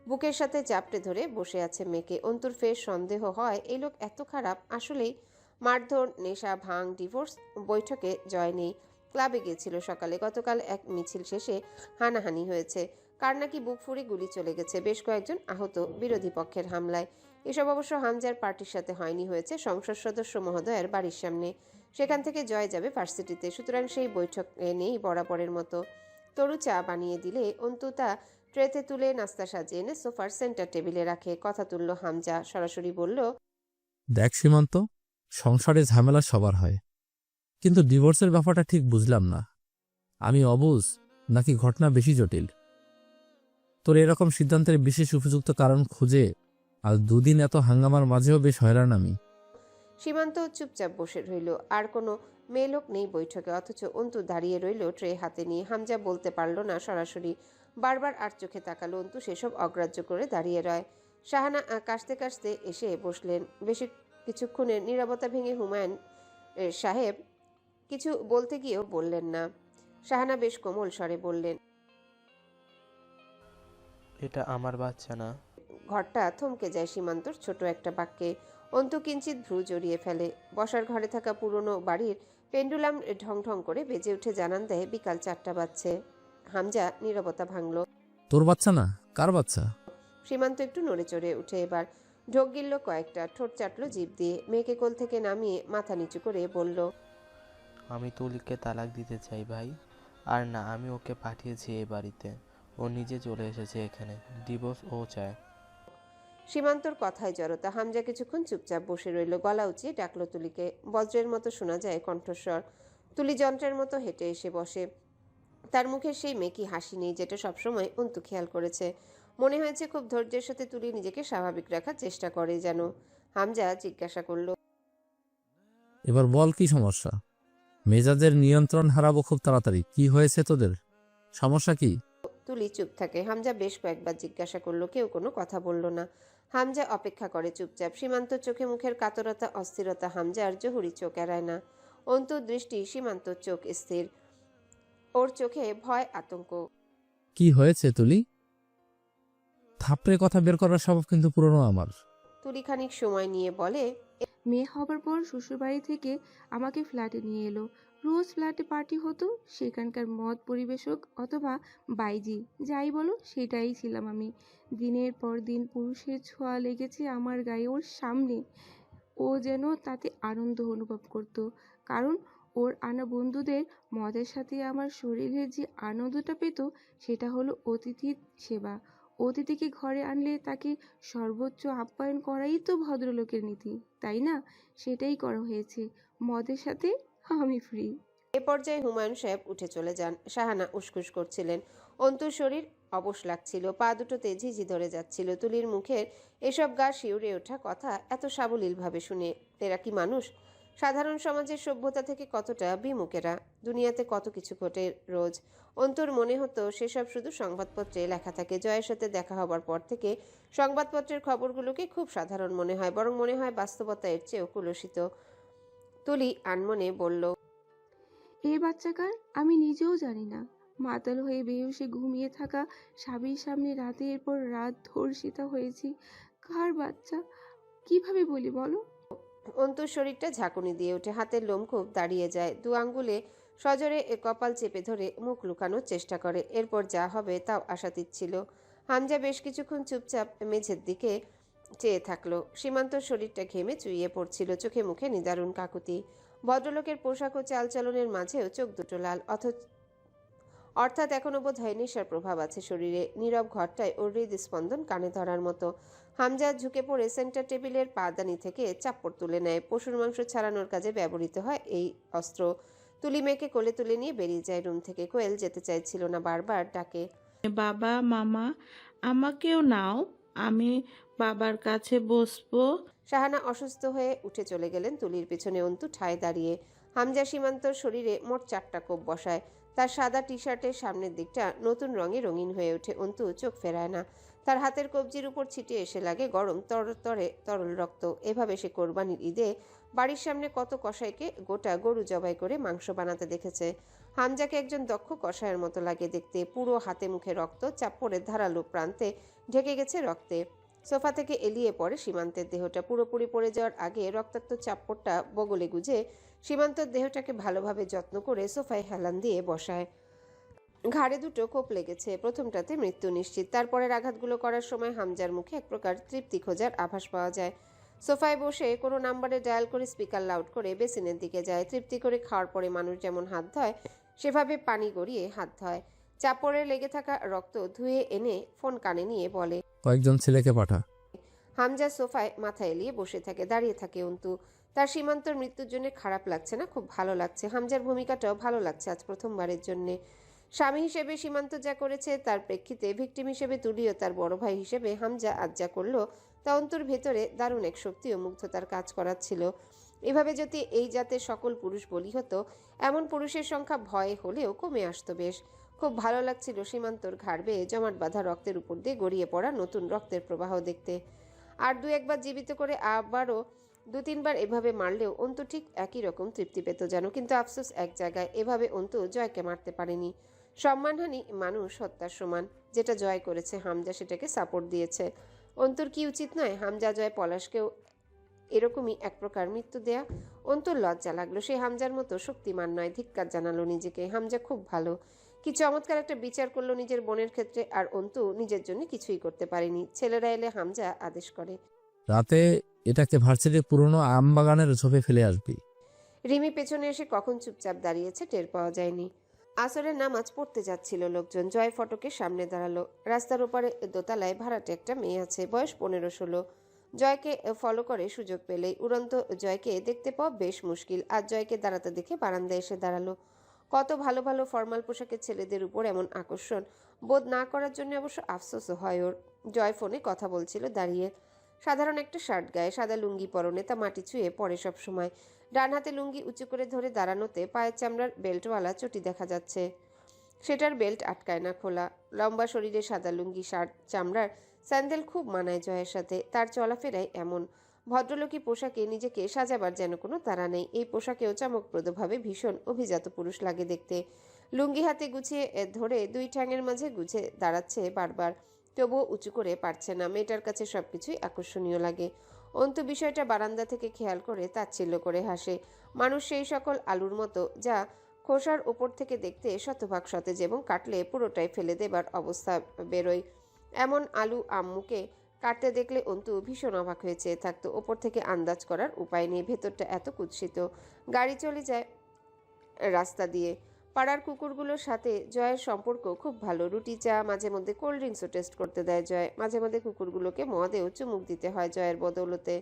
Speaker 2: বুকের সাথে চাপটে ধরে বসে আছে মেয়েকে। অন্তুর ফের সন্দেহ হয় এই লোক এত খারাপ। আসলেই মারধর, নেশা, ভাঙ, ডিভোর্স। বৈঠকে জয় নেই। ক্লাবে গিয়েছিল সকালে। গতকাল এক মিছিল শেষে হানাহানি হয়েছে। কার নাকি বুক ফুঁড়ে গুলি চলে গেছে। বেশ কয়েকজন আহত বিরোধী পক্ষের হামলায়। এসব অবশ্য হামজার পার্টির সাথে হয়নি, হয়েছে সংসদ সদস্য মহোদয়ের বাড়ির সামনে। সেখান থেকে জয় যাবে ভার্সিটিতে, সুতরাং সেই বৈঠকে নেই বরাবরের মতো। তরু চা বানিয়ে দিলে অন্তু তা ট্রেতে তুলে নাস্তা সাজিয়ে এনে সোফার সেন্টার টেবিলে রাখে। কথা তুলল হামজা, সরাসরি বলল,
Speaker 7: দেখ সীমান্ত, সংসারে ঝামেলা সবার হয়, কিন্তু ডিভোর্সের ব্যাপারটা ঠিক বুঝলাম না। আমি অবুঝ নাকি ঘটনা বেশি জটিল? তোর এরকম সিদ্ধান্তের বিশেষ উপযুক্ত কারণ খুঁজে আর 2 দিন এত হাঙ্গামার মাঝেও বেশ হয়রান আমি।
Speaker 2: সীমান্ত চুপচাপ বসে রইল। আর কোনো মেয়ে লোক নেই বৈঠকে, অথচ অন্তু দাঁড়িয়ে রইল ট্রে হাতে নিয়ে। হামজা বলতে পারল না সরাসরি, বারবার আর চোখে তাকালো। অন্তু সেসব অগ্রাহ্য করে দাঁড়িয়ে রয়। শাহানা কাশতে কাশতে এসে বসলেন। বেশি কিছুক্ষণের নীরবতা ভেঙে হুমায়ুন সাহেব কিছু বলতে গিয়েও বললেন না। শাহানা বেশ কোমল স্বরে বললেন,
Speaker 12: এটা আমার বাচ্চা না।
Speaker 2: ঘরটা থমকে যায় সীমান্তর ছোট একটা বাক্যে। অন্তু কিঞ্চিত ভ্রু জড়িয়ে ফেলে। বসার ঘরে থাকা পুরনো বাড়ির পেন্ডুলাম ঢং ঢং করে বেজে উঠে জানান দেয় বিকাল 4টা বাজছে। হামজা নীরবতা ভাঙল।
Speaker 7: তোর বাচ্চা না, কার বাচ্চা?
Speaker 2: সীমান্ত একটু নড়ে চড়ে উঠে এবার ঢোক গিলল কয়েকটা, ঠোঁট চাটলো জিভ দিয়ে। মেয়েকে কোল থেকে নামিয়ে মাথা নিচু করে বলল,
Speaker 12: আমি তুলিকে তালাক দিতে চাই ভাই। আর না, আমি ওকে পাঠিয়েছি এই বাড়িতে, ও নিজে চলে এসেছে এখানে। ডিভোর্স ও চায়।
Speaker 2: সীমান্তর কথায় জড়তা। হামজা কিছুক্ষণ চুপচাপ বসে রইল। গলা উঁচিয়ে ডাকলো তুলিকে। বজ্রের মতো শোনা যায় কণ্ঠস্বর। তুলি যন্ত্রের মতো হেঁটে এসে বসে। তার মুখের সেই মেকি হাসি নেই যেটা সবসময় অন্তু খেয়াল করেছে। মনে হয়েছে খুব ধৈর্যের সাথে তুলি নিজেকে স্বাভাবিক রাখার চেষ্টা করে যেন। হামজা জিজ্ঞাসা করল,
Speaker 7: এবার বল কি সমস্যা? মেজাজের নিয়ন্ত্রণ হারাবো খুব তাড়াতাড়ি। কি হয়েছে তোদের? সমস্যা কি?
Speaker 2: তুলি চুপ থাকে। হামজা বেশ কয়েকবার জিজ্ঞাসা করলো, কেউ কোনো কথা বলল না। হামজা অপেক্ষা করে চুপচাপ। সীমান্ত চোখে মুখের কাতরতা, অস্থিরতা। হামজার জহুরি চোখ এড়ায় না। অন্তুর দৃষ্টি, সীমান্তর চোখ স্থির। ওর চোখে ভয়, আতঙ্ক।
Speaker 7: কি হয়েছে তুলি? থাপড়ে কথা বের করার স্বভাব কিন্তু পুরনো আমার।
Speaker 2: তুলি খানিক সময় নিয়ে বলে,
Speaker 4: মেয়ে হবার পর শ্বশুরবাড়ি থেকে আমাকে ফ্ল্যাটে নিয়ে এলো। রোজ ফ্ল্যাটে পার্টি হতো, সেখানকার মদ পরিবেশক অথবা বাইজি যাই বলো সেটাই ছিলাম আমি। দিনের পর দিন পুরুষের ছোঁয়া লেগেছে আমার গায়ে ওর সামনে। ও যেন তাতে আনন্দ অনুভব করত, কারণ ওর আনা বন্ধুদের মদের সাথে আমার শরীরে যে আনন্দটা পেত সেটা হলো অতিথির সেবা। অতিথিকে ঘরে আনলে তাকে সর্বোচ্চ আপ্যায়ন করাই তো ভদ্রলোকের নীতি, তাই না? সেটাই করা হয়েছে। মদের সাথে আমি ফ্রি।
Speaker 2: এ পর্যায়ে হুমায়ুন সাহেব উঠে চলে যান। শাহানা উসখুস করছিলেন। অন্তুর শরীর অবশ লাগছিল, পা দুটোতে ঝিঝি ধরে যাচ্ছিল। তুলির মুখের এসব গা শিউরে ওঠা কথা এত সাবলীলভাবে শুনে। এরা কি মানুষ? সাধারণ সমাজের সভ্যতা থেকে কতটা বিমুখেরা। দুনিয়াতে কত কিছু ঘটে রোজ। অন্তুর মনে হতো সেসব শুধু সংবাদপত্রে লেখা থাকে। জয়ের সাথে দেখা হবার পর থেকে সংবাদপত্রের খবরগুলোকে খুব সাধারণ মনে হয়, বরং মনে হয় বাস্তবতা এর চেয়েও কুলসিত। তুলি আনমনে বলল,
Speaker 4: এ বাচ্চাকার আমি নিজেও জানি না। মাতাল হয়ে বেহুশে ঘুমিয়ে থাকা স্বামীর সামনে রাতের পর রাত ধর্ষিতা হয়েছি। কার বাচ্চা? কিভাবে বলি বলো?
Speaker 2: অন্তুর শরীরটা ঝাঁকুনি দিয়ে ওঠে। হাতের লোম খুব দাঁড়িয়ে যায়। 2 আঙ্গুলে সজোরে কপাল চেপে ধরে মুখ লুকানোর চেষ্টা করে। এরপর যা হবে তাও আশাতীত ছিল। হামজা বেশ কিছুক্ষণ চুপচাপ মেঝের দিকে চেয়ে থাকলো। সীমান্তর শরীরটা ঘেমে চুইয়ে পড়ছিল, চোখে মুখে নিদারুণ কাকুতি। ভদ্রলোকের পোশাক ও চালচলনের মাঝেও চোখ দুটো লাল, অর্থাৎ এখনো বোধ হয় নেশার প্রভাব আছে শরীরে। নীরব ঘরটায় ওর হৃদস্পন্দন কানে ধরার মতো। হামজা ঝুঁকে পড়ে সেন্টার টেবিলের পাদানি থেকে চাপ্পড় তুলে নেয়। পশুর মাংস ছাড়ানোর কাজে ব্যবহৃত হয় এই অস্ত্র। তুলি মেয়েকে কোলে তুলে নিয়ে বেরিয়ে যায় রুম থেকে। কোয়েল যেতে চাইছিল না, বারবার ডাকে,
Speaker 13: বাবা, মামা, আমাকেও নাও, আমি বাবার কাছে বসবো।
Speaker 2: শাহানা অসুস্থ হয়ে উঠে চলে গেলেন তুলির পিছনে। অন্তু ঠায় দাঁড়িয়ে। হামজা সীমান্তর শরীরে মোট 4টা কোপ বসায়। তার সাদা টি শার্টের সামনের দিকটা নতুন রঙে রঙিন হয়ে ওঠে। অন্তু চোখ ফেরায় না। তার হাতের কবজির উপর ছিটিয়ে এসে লাগে গরম তরল রক্ত। এভাবে সে কোরবানির ঈদে বাড়ির সামনে কত কসাইকে গোটা গরু জবাই করে মাংস বানাতে দেখেছে। হামজাকে একজন দক্ষ কসাইয়ের মতো লাগে দেখতে। পুরো হাতে মুখে রক্ত, চাপ্পড়ের ধারালো প্রান্তে ঢেকে গেছে রক্তে। সোফা থেকে এলিয়ে পড়ে সীমান্তের দেহটা। পুরোপুরি পড়ে যাওয়ার আগে রক্তাক্ত চাপ্পড়টা বগলে গুজে সীমান্তর দেহটাকে ভালোভাবে যত্ন করে সোফায় হেলান দিয়ে বসায়। ঘাড়ে 2টো কোপ লেগেছে। প্রথমটাতে মৃত্যু নিশ্চিত। তারপরের আঘাতগুলো করার সময় হামজার মুখে এক প্রকার তৃপ্তি খোঁজার আভাস পাওয়া যায়। সোফায় বসে কোনো নাম্বারে ডায়াল করে স্পিকার লাউড করে বেসিনের দিকে যায়। তৃপ্তি করে খাওয়ার পরে মানুষ যেমন হাত ধয় সেভাবে পানি গড়িয়ে হাত ধয়। চাপড়ে লেগে থাকা রক্ত ধুয়ে এনে ফোন কানে নিয়ে বলে,
Speaker 7: কয়েকজন ছেলেকে পাঠা।
Speaker 2: হামজা সোফায় মাথা এলিয়ে বসে থাকে। দাঁড়িয়ে থাকে অন্তু। তার সীমান্তর মৃত্যুর জন্য খারাপ লাগছে না, খুব ভালো লাগছে। হামজার ভূমিকাটাও ভালো লাগছে আজ প্রথমবারের জন্যে। স্বামী হিসেবে সীমান্ত যা করেছে তার প্রেক্ষিতে ভিকটিম হিসেবে তুলিও তার বড় ভাই হিসেবে হামজা আজ যা করলো তা অন্তুর ভেতরে দারুণ এক শক্তি ও মুগ্ধতার কাজ করাচ্ছিল। এভাবে যদি এই জাতের সকল পুরুষ বলি হতো, এমন পুরুষের সংখ্যা ভয়ে হলেও কমে আসতো বেশ। খুব ভালো লাগছিল সীমান্তর ঘাড় বেয়ে জমাট বাঁধা রক্তের উপর দিয়ে গড়িয়ে পড়া নতুন রক্তের প্রবাহ দেখতে। আর 2-1 জীবিত করে আবারও 2-3 বার এভাবে মারলেও অন্তু ঠিক একই রকম তৃপ্তি পেত যেন। কিন্তু আফসোস এক জায়গায়, এভাবে অন্তু জয়কে মারতে পারেনি। সম্মানহানি মানুষ হত্যার সমান। যেটা জয় করেছে হামজা সেটাকে সাপোর্ট দিয়েছে। অন্তুর কি উচিত নয় হামজা জয় পলাশকেও এরকমই এক প্রকার মৃত্যু দেয়া? অন্তুর লজ্জা লাগলো। সে হামজার মতো শক্তিমান নয়। ধিক্কার জানালো নিজেকে। হামজা খুব ভালো, কি চমৎকার একটা বিচার করলো নিজের বোনের ক্ষেত্রে। আর অন্তু নিজের জন্য কিছুই করতে পারেনি। ছেলেরা এলে হামজা আদেশ করে,
Speaker 7: রাতে এটাকে ভার্সিটির পুরনো আম বাগানের ঝোপে ফেলে আসবি।
Speaker 2: রিমি পেছনে এসে কখন চুপচাপ দাঁড়িয়েছে টের পাওয়া যায়নি। আসরের নামাজ পড়তে যাচ্ছিল লোকজন। জয় ফটকের সামনে দাঁড়ালো। রাস্তার ওপারে দোতলায় ভাড়াটে একটা মেয়ে আছে, বয়স 15-16। জয়কে ফলো করে সুযোগ পেলেই উড়ন্ত জয়কে দেখতে পাওয়া বেশ মুশকিল। আর জয়কে দাঁড়াতে দেখে বারান্দায় এসে দাঁড়ালো। কত ভালো ভালো ফর্মাল পোশাকের ছেলেদের উপর এমন আকর্ষণ বোধ না করার জন্য অবশ্য আফসোসও হয় ওর। জয় ফোনে কথা বলছিল দাঁড়িয়ে। সাধারণ একটা শার্ট গায়ে, সাদা লুঙ্গি পরনে, তা মাটি ছুঁয়ে পড়ে সব সময়। ডান হাতে লুঙ্গি উঁচু করে ধরে দাঁড়ানোতে পায়ের চামড়ার বেল্টওয়ালা চটি দেখা যাচ্ছে। সেটার বেল্ট আটকায় না খোলা। লম্বা শরীরে সাদা লুঙ্গি, শার্ট, চামড়ার স্যান্ডেল খুব মানায় জয়ের সাথে। তার চলাফেরাই এমন। ভদ্রলোকী পোশাকে নিজেকে সাজাবার যেন কোনো তাড়া নেই। এই পোশাকেও চমকপ্রদভাবে ভীষণ অভিজাত পুরুষ লাগে দেখতে। লুঙ্গি হাতে গুছিয়ে ধরে 2 ঠ্যাঙের মাঝে গুছে দাঁড়াচ্ছে বারবার, তবুও উঁচু করে পারছে না। মেয়েটার কাছে সবকিছুই আকর্ষণীয় লাগে। অন্তু বিষয়টা বারান্দা থেকে খেয়াল করে তাচ্ছিল্য করে হাসে। মানুষ সেই সকল আলুর মতো যা খোসার ওপর থেকে দেখতে শতভাগ সতেজ এবং কাটলে পুরোটাই ফেলে দেবার অবস্থা বেরোয়। এমন আলু আম্মুকে কাটতে দেখলে অন্তু ভীষণ অবাক হয়ে চেয়ে থাকতো। ওপর থেকে আন্দাজ করার উপায় নেই, ভেতরটা এত কুৎসিত। গাড়ি চলে যায় রাস্তা দিয়ে। পাড়ার কুকুরগুলোর সাথে জয়ের সম্পর্ক খুব ভালো। রুটি, চা, মাঝে মধ্যে কোল্ড ড্রিঙ্কসও টেস্ট করতে দেয় জয়। মাঝে মধ্যে কুকুরগুলোকে মদেও চুমুক দিতে হয় জয়ের বদৌলতে।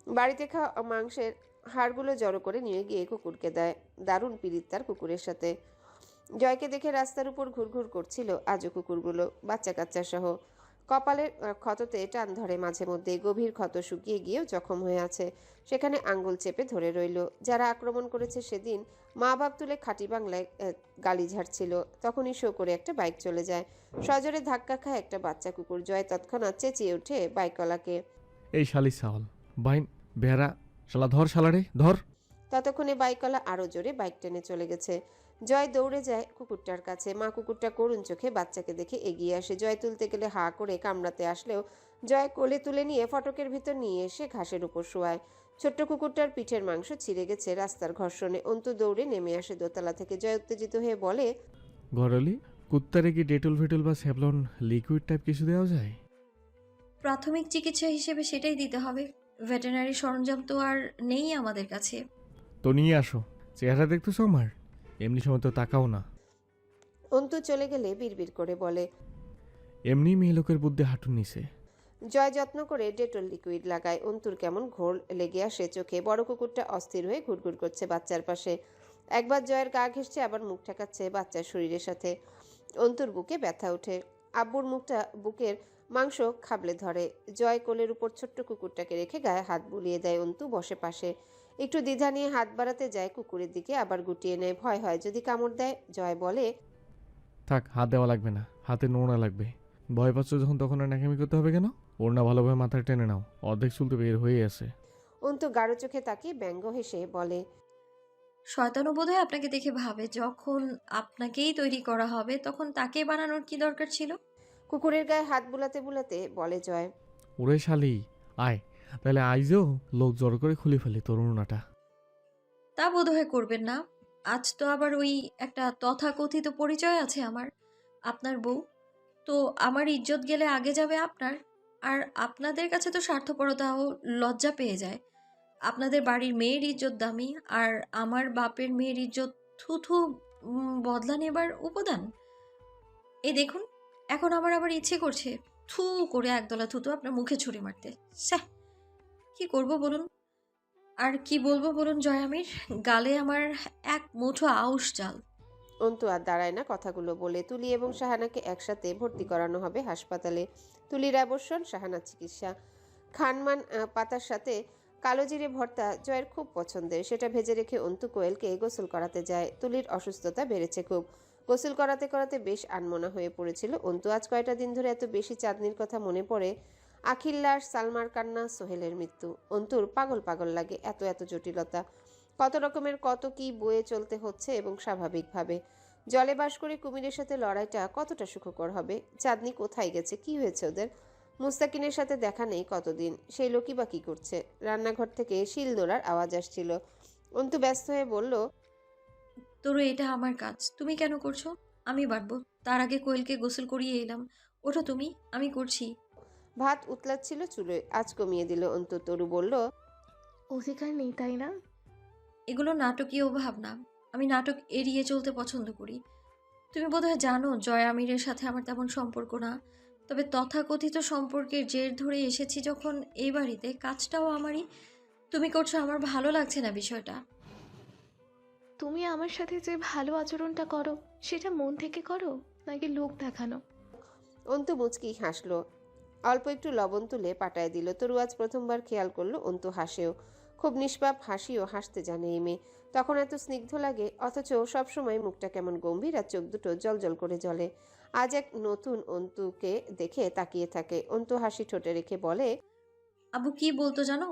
Speaker 2: বাড়িতে খাওয়া মাংসের হাড়গুলো জড়ো করে নিয়ে গিয়ে কুকুরকে দেয়। দারুণ পিরিত তার কুকুরের সাথে। জয়কে দেখে রাস্তার উপর ঘুরঘুর করছিল আজও কুকুরগুলো, বাচ্চা কাচ্চা সহ। কপালের ক্ষততে টান ধরে মাঝে মধ্যে। গভীর ক্ষত শুকিয়ে গিয়েও জখম হয়ে আছে। সেখানে আঙ্গুল চেপে ধরে রইল। যারা আক্রমণ করেছে সেদিন মা বাপ তুলে খাঁটি বাংলায় গালি ঝাড়ছিল। তখনই শো করে একটা বাইক চলে যায়। সজোরে ধাক্কা খায় একটা বাচ্চা কুকুর। জয় তৎক্ষণাৎ চেঁচিয়ে ওঠে বাইকওয়ালাকে,
Speaker 1: এই শালি সাওয়াল বাইন বেহারা, শালা ধর, শালারে ধর।
Speaker 2: ততক্ষণে বাইকওয়ালা আরো জোরে বাইক টেনে চলে গেছে। জয় দৌড়ে যায় কুকুরটার কাছে। মা কুকুরটা করুণ চোখে বাচ্চাকে দেখে এগিয়ে আসে। জয় তুলতে গেলে হা করে কামড়াতে আসলেও জয় কোলে তুলে নিয়ে ফটকের ভিতর নিয়ে এসে ঘাসের উপর শোয়ায়। ছোট্ট কুকুরটার পিঠের মাংস ছিঁড়ে গেছে রাস্তার ঘর্ষণে। অন্তু দৌড়ে নেমে আসে দোতলা থেকে। জয় উত্তেজিত হয়ে বলে,
Speaker 1: ঘরলি কুত্তারে কি ডেটল ফেটল বা স্যাভলন লিকুইড টাইপ কিছু দেওয়া যায়?
Speaker 3: প্রাথমিক চিকিৎসা হিসেবে সেটাই দিতে হবে। ভেটেরিনারি সরঞ্জাম তো আর নেই আমাদের কাছে।
Speaker 1: তো নিয়ে আসো। চেহারা দেখতেছো আমার? এমনি সময় তো তাকাও না।
Speaker 2: অন্তু চলে গেলে বিড়বিড় করে বলে,
Speaker 1: এমনি মেয়ে লোকের বুদ্ধি হাঁটুর নিচে।
Speaker 2: জয় যত্ন করে ডেটল লিকুইড লাগায়। অন্তুর কেমন ঘোর লেগে আসে চোখে। বড় কুকুরটা অস্থির হয়ে ঘুরঘুর করছে বাচ্চার পাশে। একবার জয়ের গা ঘেঁষছে, আবার মুখ ঠেকাচ্ছে বাচ্চার শরীরের সাথে। অন্তুর বুকে ব্যথা ওঠে। আব্বুর মুখটা বুকের মাংস খাবলে ধরে। জয় কোলের উপর ছোট্ট কুকুরটাকে রেখে গায়ে হাত বুলিয়ে দেয়। অন্তু বসে পাশে। একটু দ্বিধা নিয়ে হাত বাড়াতে যায় কুকুরের দিকে, আবার গুটিয়ে নেয়। ভয় হয় যদি কামড় দেয়। জয় বলে,
Speaker 1: থাক, হাত দেওয়া লাগবে না, হাতে নোংরা লাগবে। ভয় পাচ্ছ যখন তখন আর ন্যাকামি করতে হবে কেন? ওড়না ভালোভাবে মাথায় টেনে নাও, অর্ধেক চুল তো বের হয়ে আছে।
Speaker 2: অন্তু গাঢ় চোখে তাকিয়ে ব্যঙ্গ হেসে বলে,
Speaker 3: শয়তানও বোধহয় আপনাকে দেখে ভাবে যখন আপনাকেই তৈরি করা হবে তখন তাকে বানানোর কি দরকার ছিল?
Speaker 2: কুকুরের গায়ে হাত বুলাতে বুলাতে বলে জয়।
Speaker 1: ওরে শালি, আয় তাহলে আইজও লোক জড়ো করে খুলে ফেলে তোর ওড়নাটা।
Speaker 3: তা বোধহয় করবেন না। আজ তো আবার ওই একটা তথাকথিত পরিচয় আছে আমার, আপনার বউ। তো আমার ইজ্জত গেলে আগে যাবে আপনার। আর আপনাদের কাছে তো স্বার্থপরতাও লজ্জা পেয়ে যায়। আপনাদের বাড়ির মেয়ের ইজ্জত দামি, আর আমার বাপের মেয়ের ইজ্জত থুথু বদলা নেবার উপাদান। এই দেখুন, এখন আমার আবার ইচ্ছে করছে থু করে একদলা থুতু আপনার মুখে ছুঁড়ে মারতে। স্যাহ, কি করব বলুন? আর কি বলবো বলুন জয় আমির? গালে আমার এক মুঠো আউশ চাল।
Speaker 2: অন্তু আর দাঁড়ায় না কথাগুলো বলে। তুলি এবং শাহানাকে একসাথে ভর্তি করানো হবে হাসপাতালে। তুলির অ্যাবর্ষণ, শাহানার চিকিৎসা। খানমান পাতার সাথে কালো জিরে ভর্তা জয়ের খুব পছন্দের। সেটা ভেজে রেখে অন্তু কোয়েলকে গোসল করাতে যায়। তুলির অসুস্থতা বেড়েছে খুব। গোসল করাতে করাতে বেশ আনমনা হয়ে পড়েছিল অন্তু। আজ কয়টা দিন ধরে এত বেশি চাঁদনির কথা মনে পড়ে। আখিল্লার, সালমার কান্না, সোহেলের মৃত্যু। অন্তুর পাগল পাগল লাগে। এত এত জটিলতা, কত রকমের কত কি বয়ে চলতে হচ্ছে, এবং স্বাভাবিকভাবে। জলে বাস করে কুমিরের সাথে লড়াইটা কতটা সুখকর হবে। চাঁদনি কোথায় গেছে? কি হয়েছে ওদের? মুস্তাকিনের সাথে দেখা নেই কতদিন। সেই লোকই বা কি করছে? রান্নাঘর থেকে শিল নোড়ার আওয়াজ আসছিল। অন্তু ব্যস্ত হয়ে বলল,
Speaker 3: তোরও এটা আমার কাজ, তুমি কেন করছো? আমি বাড়বো। তার আগে কোয়েলকে গোসল করিয়ে এলাম। ওটা তুমি, আমি করছি।
Speaker 2: ভাত উতলাচ্ছিল চুলোয়, আজ কমিয়ে দিল অন্তু। তরু বলল,
Speaker 6: অধিকার নেই তাই না?
Speaker 3: এগুলো নাটকীয় ভাবনা। আমি নাটক এড়িয়ে চলতে পছন্দ করি। তুমি বোধহয় জানো জয় আমিরের সাথে আমার তেমন সম্পর্ক না। তবে তথাকথিত সম্পর্কের জের ধরে এসেছি যখন এই বাড়িতে, কাজটাও আমারই। তুমি করছো, আমার ভালো লাগছে না বিষয়টা।
Speaker 6: তুমি আমার সাথে যে ভালো আচরণটা করো সেটা মন থেকে করো নাকি লোক দেখানো?
Speaker 2: অন্তু মুচকি হাসলো। অল্প একটু লবণ তুলে পাটায় দিল। তরু আজ প্রথমবার খেয়াল করলো অন্তু হাসেও। খুব নিষ্পাপ হাসিও হাসতে জানে এই মেয়ে। তখন এত স্নিগ্ধ লাগে, অথচ সবসময় মুখটা কেমন গম্ভীর আর চোখ দুটো জল করে জ্বলে। আজ এক নতুন অন্তুকে দেখে তাকিয়ে থাকে। অন্তু হাসি ঠোঁটে রেখে বলে,
Speaker 3: আব্বু কি বলতো জানো?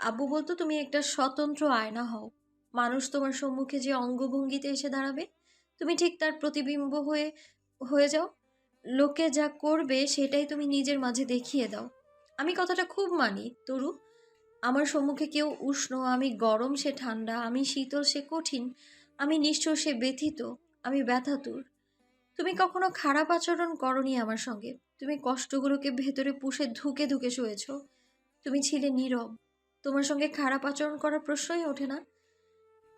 Speaker 3: আব্বু বলতো তুমি একটা স্বতন্ত্র আয়না হও। মানুষ তোমার সম্মুখে যে অঙ্গভঙ্গিতে এসে দাঁড়াবে, তুমি ঠিক তার প্রতিবিম্ব হয়ে হয়ে যাও। লোকে যা করবে সেটাই তুমি নিজের মাঝে দেখিয়ে দাও। আমি কথাটা খুব মানি তরু। আমার সম্মুখে কেউ উষ্ণ, আমি গরম, সে ঠান্ডা। আমি শীতল, সে কঠিন। আমি নিষ্ঠুর, সে ব্যথিত। আমি ব্যথাতুর। তুমি কখনো খারাপ আচরণ করনি আমার সঙ্গে। তুমি কষ্টগুলোকে ভেতরে পুষে ধুকে ধুকে শুয়েছ। তুমি ছিলে নীরব। তোমার সঙ্গে খারাপ আচরণ করার প্রশ্নই ওঠে না।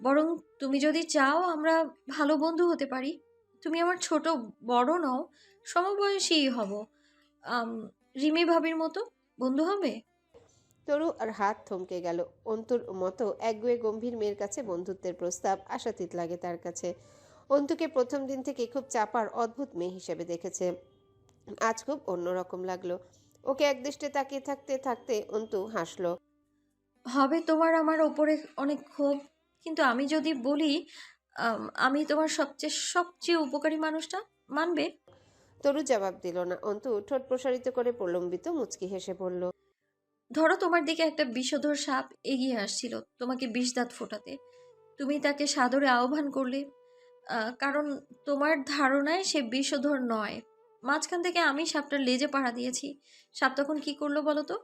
Speaker 3: বরং তুমি যদি চাও আমরা ভালো বন্ধু হতে পারি। তুমি আমার ছোট বড় নও, সমবয়সী হব। আম, রিমি ভাবির মতো বন্ধু হবে।
Speaker 2: তরু আর হাত থমকে গেল। অন্তুর মতো একগুয়ে গম্ভীর মেয়ের কাছে বন্ধুত্বের প্রস্তাব আশাতীত লাগে তার কাছে। অন্তুকে প্রথম দিন থেকে খুব চাপার অদ্ভুত মেয়ে হিসেবে দেখেছে। আজ খুব অন্যরকম লাগলো। ওকে একদৃষ্টে তাকিয়ে থাকতে থাকতে অন্তু হাসলো।
Speaker 3: হবে তোমার আমার ওপরে অনেক ক্ষোভ, কিন্তু আমি যদি বলি আমি তোমার সবচেয়ে সবচেয়ে উপকারী মানুষটা, মানবে?
Speaker 2: তরু জবাব দিল না। অন্তু ঠোঁট প্রসারিত করে প্রলম্বিত মুচকি হেসে বলল,
Speaker 3: ধরো তোমার দিকে একটা বিষধর সাপ এগিয়ে আসছিল তোমাকে বিষদাঁত ফোটাতে। তুমি তাকে সাদরে আহ্বান করলে, কারণ তোমার ধারণায় সে বিষধর নয়, মাঝখান থেকে আমি সাপটার লেজে পাড়া দিয়েছি। সাপ তখন কি করলো বলো তো?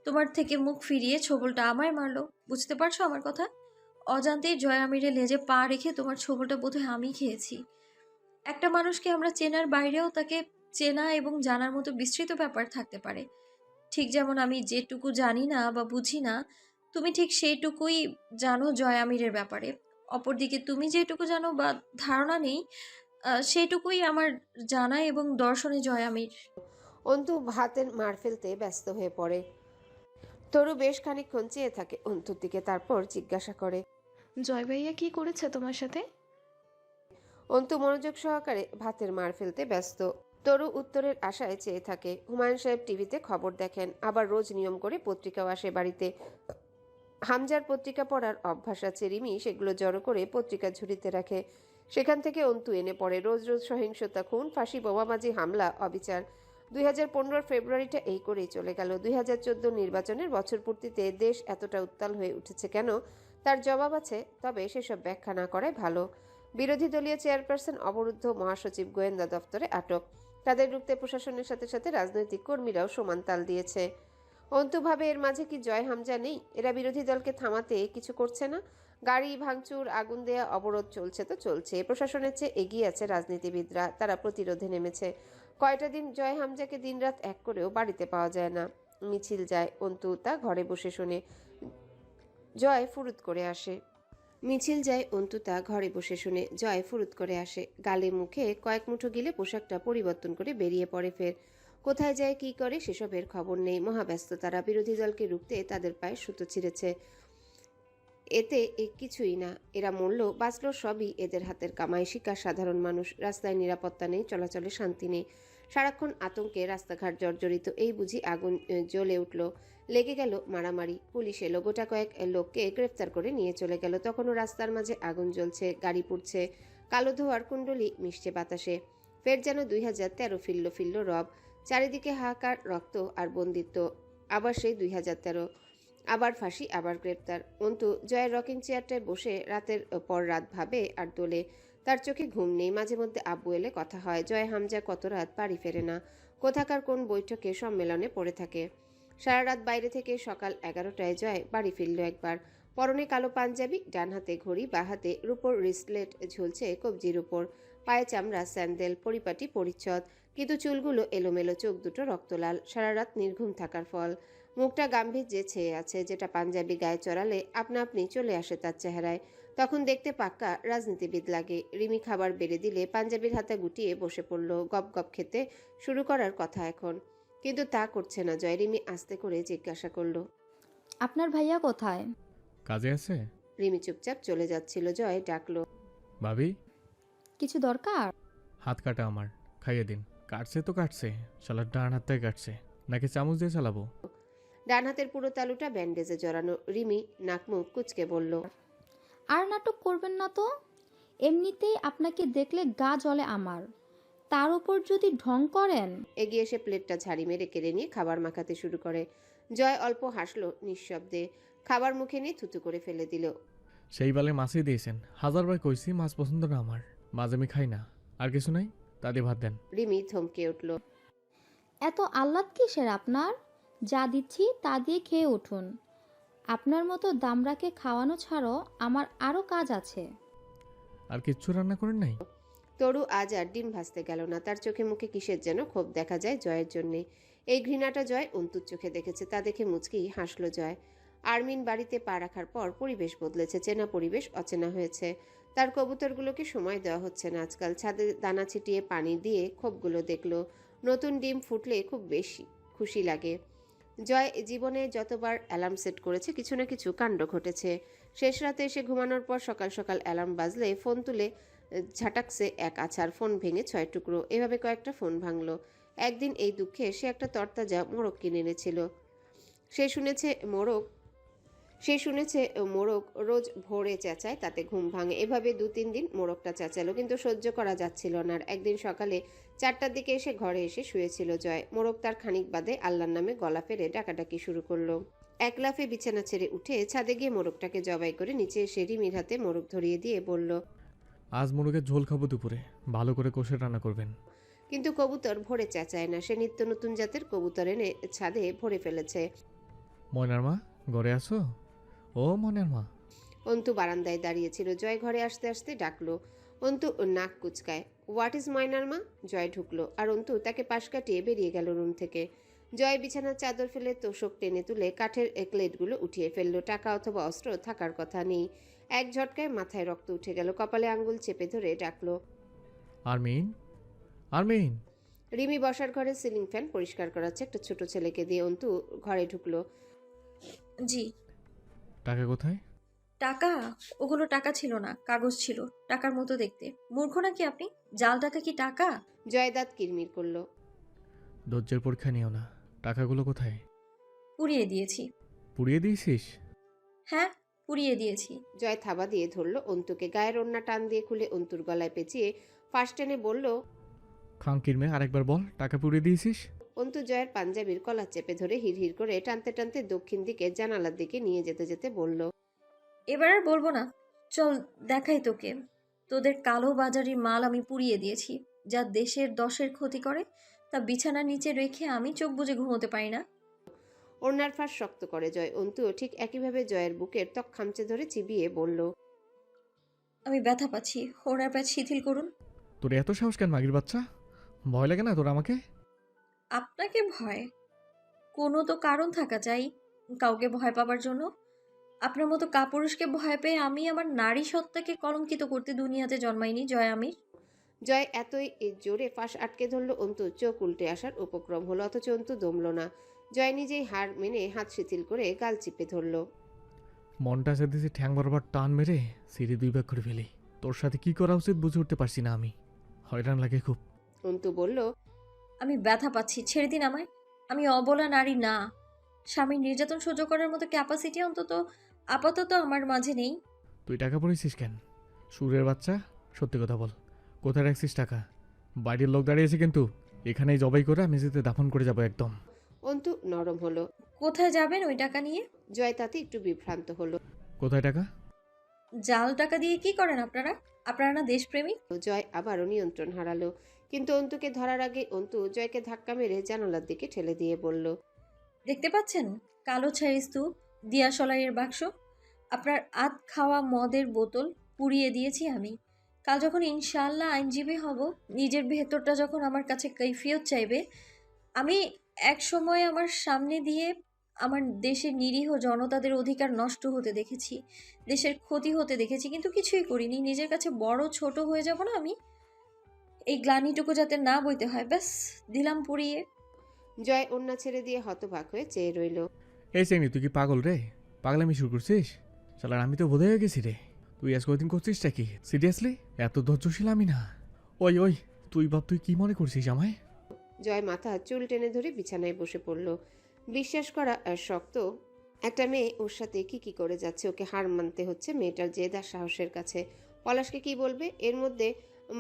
Speaker 3: তোমার থেকে মুখ ফিরিয়ে ছোবলটা আমায় মারলো। বুঝতে পারছো আমার কথা? অজান্তেই জয় আমিরের লেজে পা রেখে তোমার ছোবলটা বোধহয় আমি খেয়েছি। একটা মানুষকে আমরা চেনার বাইরেও তাকে চেনা এবং জানার মতো বিস্তৃত ব্যাপার থাকতে পারে। ঠিক যেমন আমি যেটুকু জানি না বা বুঝি না, তুমি ঠিক সেইটুকুই জানো জয় আমিরের ব্যাপারে। অপরদিকে তুমি যেটুকু জানো বা ধারণা নেই, সেইটুকুই আমার জানা এবং দর্শনে জয় আমির।
Speaker 2: অন্তু ভাতের মার ফেলতে ব্যস্ত হয়ে পড়ে। তরু বেশ খানিকক্ষণ চেয়ে থাকে অন্তুর দিকে, তারপর জিজ্ঞাসা করে,
Speaker 6: জয় ভাইয়া কি করেছে তোমার সাথে?
Speaker 2: অন্তু মনোযোগ সহকারে ভাতের মার ফেলতে ব্যস্ত। তরু উত্তরের আশায় চেয়ে থাকে। হুমায়ুন সাহেব টিভিতে খবর দেখেন, আবার রোজ নিয়ম করে পত্রিকাও আসে বাড়িতে। হামজার পত্রিকা পড়ার অভ্যাস আছে। রিমি সেগুলো জড়ো করে পত্রিকা ঝুড়িতে রাখে। সেখান থেকে অন্তু এনে পড়ে। রোজ রোজ সহিংসতা, খুন, ফাঁসি, বোমাবাজি, হামলা, অবিচার। 2015 ফেব্রুয়ারিটা এই করেই চলে গেল। 2014 নির্বাচনের বছর পূর্তিতে দেশ এতটা উত্তাল হয়ে উঠেছে কেন, তার জবাব আছে, তবে সেসব ব্যাখ্যা না করাই ভালো। বিরোধী দলীয় চেয়ারপারসন অবরুদ্ধ, মহাসচিব গোয়েন্দা দপ্তরে আটক। তাদের রুখতে প্রশাসনের সাথে সাথে রাজনৈতিক কর্মীরাও সমান তাল দিয়েছে। অন্তুভাবে এর মাঝে কি জয় হামজা নেই? এরা বিরোধী দলকে থামাতে কিছু করছে না? গাড়ি ভাঙচুর, আগুন দেয়া, অবরোধ চলছে তো চলছে। প্রশাসনের চেয়ে এগিয়ে আছে রাজনীতিবিদরা, তারা প্রতিরোধে নেমেছে। কয়টা দিন জয় হামজাকে দিনরাত এক করেও বাড়িতে পাওয়া যায় না। মিছিল যায়, অন্তু তা ঘরে বসে শোনে। জয় ফুরুত করে আসে। মিছিল যায়, অন্তু তা ঘরে বসে শুনে। জয় ফুরুত করে আসে, গালে মুখে কয়েক মুঠো গিলে পোশাকটা পরিবর্তন করে বেরিয়ে পড়ে ফের। কোথায় যায়, কি করে, সেসবের খবর নেই। মহাব্যস্ত তারা। বিরোধী দলকে রুখতে তাদের পায়ে সুতো ছিঁড়েছে। এতে কিছুই না। এরা মরল বাঁচল সবই এদের হাতের কামাই। শিকার সাধারণ মানুষ। রাস্তায় নিরাপত্তা নেই, চলাচলে শান্তি নেই। সারাক্ষণ আতঙ্কে রাস্তাঘাট জর্জরিত। এই বুঝি আগুন জ্বলে উঠল, লেগে গেল মারামারি। পুলিশ এলো, গোটা কয়েক লোককে গ্রেফতার করে নিয়ে চলে গেল। তখনও রাস্তার মাঝে আগুন জ্বলছে, গাড়ি পুড়ছে, কালো ধোয়ার কুণ্ডলি মিশছে বাতাসে। ফের যেন 2013 ফিরল রব। চারিদিকে হাহাকার, রক্ত আর বন্দিত্ব। আবার সেই 2013, আবার ফাঁসি, আবার গ্রেপ্তার। অন্তু জয়ের রকিং চেয়ারটায় বসে রাতের পর রাত ভাবে আর দোলে। তার চোখে ঘুম নেই। মাঝে মধ্যে আব্বু এলে কথা হয়। জয় হামজা কত রাত বাড়ি ফেরে না, কোথাকার কোন বৈঠকে সম্মেলনে পড়ে থাকে। সারা রাত বাইরে থেকে সকাল 11টায় জয় বাড়ি ফিরল একবার। পরনে কালো পাঞ্জাবি, ডান হাতে ঘড়ি, বা হাতে রূপোর রিসলেট ঝুলছে কবজির উপর, পায়ে চামড়া স্যান্ডেল, পরিপাটি পরিচ্ছদ, কিন্তু চুলগুলো এলোমেলো, চোখ দুটো রক্তলাল। সারা রাত নির্ঘুম থাকার ফল। মুখটা গাম্ভীর্যে ছেয়ে আছে, যেটা পাঞ্জাবি গায়ে চড়ালে আপনা আপনি চলে আসে তার চেহারায়। তখন দেখতে পাক্কা রাজনীতিবিদ লাগে। রিমি খাবার বেড়ে দিলে পাঞ্জাবির হাতে গুটিয়ে বসে পড়ল। গপ গপ খেতে শুরু করার কথা এখন, কিন্তু তা করছে না জয়। রিমি আস্তে করে জিজ্ঞাসা করলো,
Speaker 5: আপনার ভাইয়া কোথায়?
Speaker 1: কাজে আছে?
Speaker 2: রিমি চুপচাপ চলে যাচ্ছিল। জয় ডাকলো,
Speaker 1: ভাবি,
Speaker 5: কিছু দরকার?
Speaker 1: হাত কাটা আমার, খাইয়ে দিন। কাটছে তো কাটছে, শালার ডান হাতটাই কাটছে, নাকি চামচ দিয়ে চালাবো?
Speaker 2: ডান হাতের পুরো তালুটা ব্যান্ডেজে জড়ানো। রিমি নাক মুখ কুচকে বলল,
Speaker 5: আর নাটক করবেন না তো। এমনিতেই আপনাকে দেখলে গা জ্বলে আমার, তার উপর যদি ঢং করেন।
Speaker 2: এগিয়ে এসে প্লেটটা ঝাড়ি মেরে কেড়ে নিয়ে খাবার মাখাতে শুরু করে। জয় অল্প হাসলো নিঃশব্দে, খাবার মুখে নিয়ে থুতু করে ফেলে দিল।
Speaker 1: সেই বেলায় মাছই দিয়েছেন, 1000বার কইছি মাছ পছন্দ না আমার, মাছ আমি খাই না। আর কিছু নাই, তা দিয়ে ভাত দেন।
Speaker 2: রিমি থমকে উঠল।
Speaker 5: এত আহ্লাদ কিসের আপনার? যা দিচ্ছি তা দিয়ে খেয়ে উঠুন। আপনার মতো দামড়াকে খাওয়ানো ছাড়াও আমার আরও কাজ আছে।
Speaker 1: আর কিচ্ছু রান্না করেন নাই?
Speaker 2: তরু আজ আর ডিম ভাজতে গেল না। তার চোখে মুখে কিসের যেন ক্ষোভ দেখা যায় জয়ের জন্যে। এই ঘৃণাটা জয় অন্তুর চোখে দেখেছে। তা দেখে মুচকি হাসলো জয়। আরমিন বাড়িতে পা রাখার পর পরিবেশ বদলেছে। চেনা পরিবেশ অচেনা হয়েছে। তার কবুতরগুলোকে সময় দেওয়া হচ্ছে না আজকাল। ছাদে দানা ছিটিয়ে পানি দিয়ে খোপগুলো দেখলো। নতুন ডিম ফুটলে খুব বেশি খুশি লাগে। জয় জীবনে যতবার অ্যালার্ম সেট করেছে কিছু না কিছু কাণ্ড ঘটেছে। শেষ রাতে এসে ঘুমানোর পর সকাল সকাল অ্যালার্ম বাজলে ফোন তুলে ঝাটাকছে এক আছাড়, ফোন ভেঙে 6 টুকরো। এভাবে কয়েকটা ফোন ভাঙলো। একদিন এই দুঃখে সে একটা তরতাজা মোরগ কিনে এনেছিল। সে শুনেছে মোরগ রোজ ভোরে চেঁচায়, তাতে ঘুম ভাঙে। এভাবে 2-3 দিন মোরগটা চেঁচালো, কিন্তু সহ্য করা যাচ্ছিল না। আর একদিন সকালে 4টার দিকে এসে ঘরে এসে শুয়েছিল জয়। মোরগ তার খানিক বাদে আল্লাহর নামে গলা ফেরে ডাকাডাকি শুরু করলো। এক লাফে বিছানা ছেড়ে উঠে ছাদে গিয়ে মোরগটাকে জবাই করে নিচে এসে রিমির হাতে মোরগ ধরিয়ে দিয়ে বলল,
Speaker 1: আজ মোরগের ঝোল খাবো দুপুরে, ভালো করে কষে রান্না করবেন।
Speaker 2: কিন্তু কবুতর ভরে চেঁচায় না। সে নিত্য নতুন জাতের কবুতর এনে ছাদে ভরে ফেলেছে।
Speaker 1: ময়নার মা ঘরে আসো? ও ময়নার মা।
Speaker 2: অন্তু বারান্দায় দাঁড়িয়েছিল। জয় ঘরে আসতে আসতে ডাকলো। অন্তু নাক কুচকায়। হোয়াট ইজ ময়নার মা? জয় ঢুকলো আর অন্তু তাকে পাশ কাটিয়ে বেরিয়ে গেল রুম থেকে। জয় বিছানার চাদর ফেলে তোষক টেনে তুলে কাঠের ক্লেটগুলো উঠিয়ে ফেললো। টাকা অথবা অস্ত্র থাকার কথা নেই। এক ঝটকায় মাথায় রক্ত উঠে গেল। কপালে আঙ্গুল চেপে ধরে ডাকলো,
Speaker 1: আরমিন, আরমিন।
Speaker 2: রিমি বসার ঘরে সিলিং ফ্যান পরিষ্কার করাচ্ছে একটা ছোট ছেলেকে দিয়ে। অন্তু ঘরে ঢুকলো।
Speaker 3: জি।
Speaker 1: টাকা কোথায়?
Speaker 3: টাকা? ওগুলো টাকা ছিল না, কাগজ ছিল, টাকার মতো দেখতে। মূর্খ নাকি আপনি? জাল টাকা কি টাকা?
Speaker 2: জয় দাঁত কিরমির করলো।
Speaker 1: ধৈর্যের পরীক্ষা নিও না। টাকাগুলো কোথায়?
Speaker 3: পুড়িয়ে দিয়েছি।
Speaker 1: পুড়িয়ে দিয়েছিস?
Speaker 3: হ্যাঁ, পুড়িয়ে দিয়েছি।
Speaker 2: জয় থাবা দিয়ে ধরলো অন্তুকে। গায়ের ওড়না টান দিয়ে খুলে অন্তুর গলায় পেঁচিয়ে ফাঁস টেনে বলল,
Speaker 1: খাঙ্কির মেয়ে, আরেকবার বল, টাকা পুড়িয়ে দিয়েছিস?
Speaker 2: অন্তু জয়ের পাঞ্জাবির কলার চেপে ধরে হিড়হিড় করে টানতে টানতে দক্ষিণ দিকে জানালার দিকে নিয়ে যেতে যেতে বলল,
Speaker 3: এবার আর বলবো না, চল দেখাই তোকে। তোদের কালো বাজারি মাল আমি পুড়িয়ে দিয়েছি। যা দেশের দশের ক্ষতি করে তা বিছানার নিচে রেখে আমি চোখ বুজে ঘুমোতে পারি না।
Speaker 2: ওড়নার ফাঁস শক্ত করে জয়। অন্তুও ঠিক একইভাবে জয়ের বুকের ত্বক খামচে ধরে চিবিয়ে বলল,
Speaker 3: আমি ব্যথা পাচ্ছি, ওনার প্যাচ শিথিল করুন।
Speaker 1: তোর এত সাহস কেন মাগির বাচ্চা? ভয় লাগে না তোর আমাকে?
Speaker 3: আপনাকে ভয়? কোনো তো কারণ থাকা চাই কাউকে ভয় পাবার জন্য। আপনার মতো কাপুরুষকে ভয় পেয়ে আমি আমার নারী সত্তাকে কলঙ্কিত করতে দুনিয়াতে জন্মাইনি জয় আমির।
Speaker 2: জয় এতই জোরে ফাঁস আটকে ধরল অন্তু চোখ উল্টে আসার উপক্রম হলো, অথচ অন্তু দমল না। জয় নিজেই হার মেনে হাত শিথিল করে গাল চিপে ধরল।
Speaker 1: মনটা চেয়েছে ঠ্যাং বরাবর টান মেরে সিঁড়ি 2 ভাগ করে ফেলি। তোর সাথে কি করা উচিত বুঝে উঠতে পারছি না আমি। হয়রান লাগে খুব।
Speaker 2: অন্তু বলল,
Speaker 3: আমি ব্যথা পাচ্ছি, ছেড়ে দিন আমায়। আমি অবলা নারী না। স্বামীর নির্যাতন সহ্য করার মতো ক্যাপাসিটি অন্তত আপাতত আমার মাঝে নেই।
Speaker 1: তুই টাকা পড়েছিস কেন? সুরের বাচ্চা, সত্যি কথা বল, কোথায় রাখছিস টাকা? বাইরের লোক দাঁড়িয়েছে কিন্তু, এখানেই জবাই করে আমি যেতে দাফন করে যাবো একদম।
Speaker 2: অন্তু নরম হলো।
Speaker 3: কোথায় যাবেন ওই টাকা নিয়ে?
Speaker 2: জয় তাতে একটু বিভ্রান্ত হলো।
Speaker 1: কোথায় টাকা?
Speaker 3: জাল টাকা দিয়ে কি করেন আপনারা? আপনারা না দেশপ্রেমিক?
Speaker 2: জয় আবারও নিয়ন্ত্রণ হারালো, কিন্তু অন্তুকে ধরার আগে অন্তু জয়কে ধাক্কা মেরে জানালার দিকে ঠেলে দিয়ে বলল,
Speaker 3: দেখতে পাচ্ছেন কালো ছাই স্তূপ, দিয়াশলাইয়ের বাক্স, আপনার আধ খাওয়া মদের বোতল পুড়িয়ে দিয়েছি আমি। কাল যখন ইনশাআল্লাহ আইনজীবী হব, নিজের ভেতরটা যখন আমার কাছে কৈফিয়ত চাইবে, আমি এক সময় আমার সামনে দিয়ে আমার দেশের নিরীহ জনতাদের অধিকার নষ্ট হতে দেখেছি, দেশের ক্ষতি হতে দেখেছি, কিন্তু কিছুই করিনি। নিজের কাছে বড় ছোট হয়ে যাব না আমি? এই গ্লানিটুকু যাতে না বইতে হয়, ব্যাস দিলাম পুড়িয়ে।
Speaker 2: জয় ওড়না ছেড়ে দিয়ে হতবাক হয়ে চেয়ে রইল।
Speaker 1: এই চেনি, তুই কি পাগল রে? পাগলামি শুরু করছিস? শালার আমি তো বোধ হয়ে গেছি রে। তুই আজ কদিন করছিসটা কি? সিরিয়াসলি? এত ধৈর্যশীল আমি না। ওই ওই, তুই বাপ, তুই কি মনে করছিস আমায়?
Speaker 2: জয় মাথা চুল টেনে ধরে বিছানায় বসে পড়ল। বিশ্বাস করা শক্ত, একটা মেয়ে ওর সাথে কি করে যাচ্ছে। ওকে হার মানতে হচ্ছে মেয়েটার জেদ আর সাহসের কাছে। পলাশকে কি বলবে? এর মধ্যে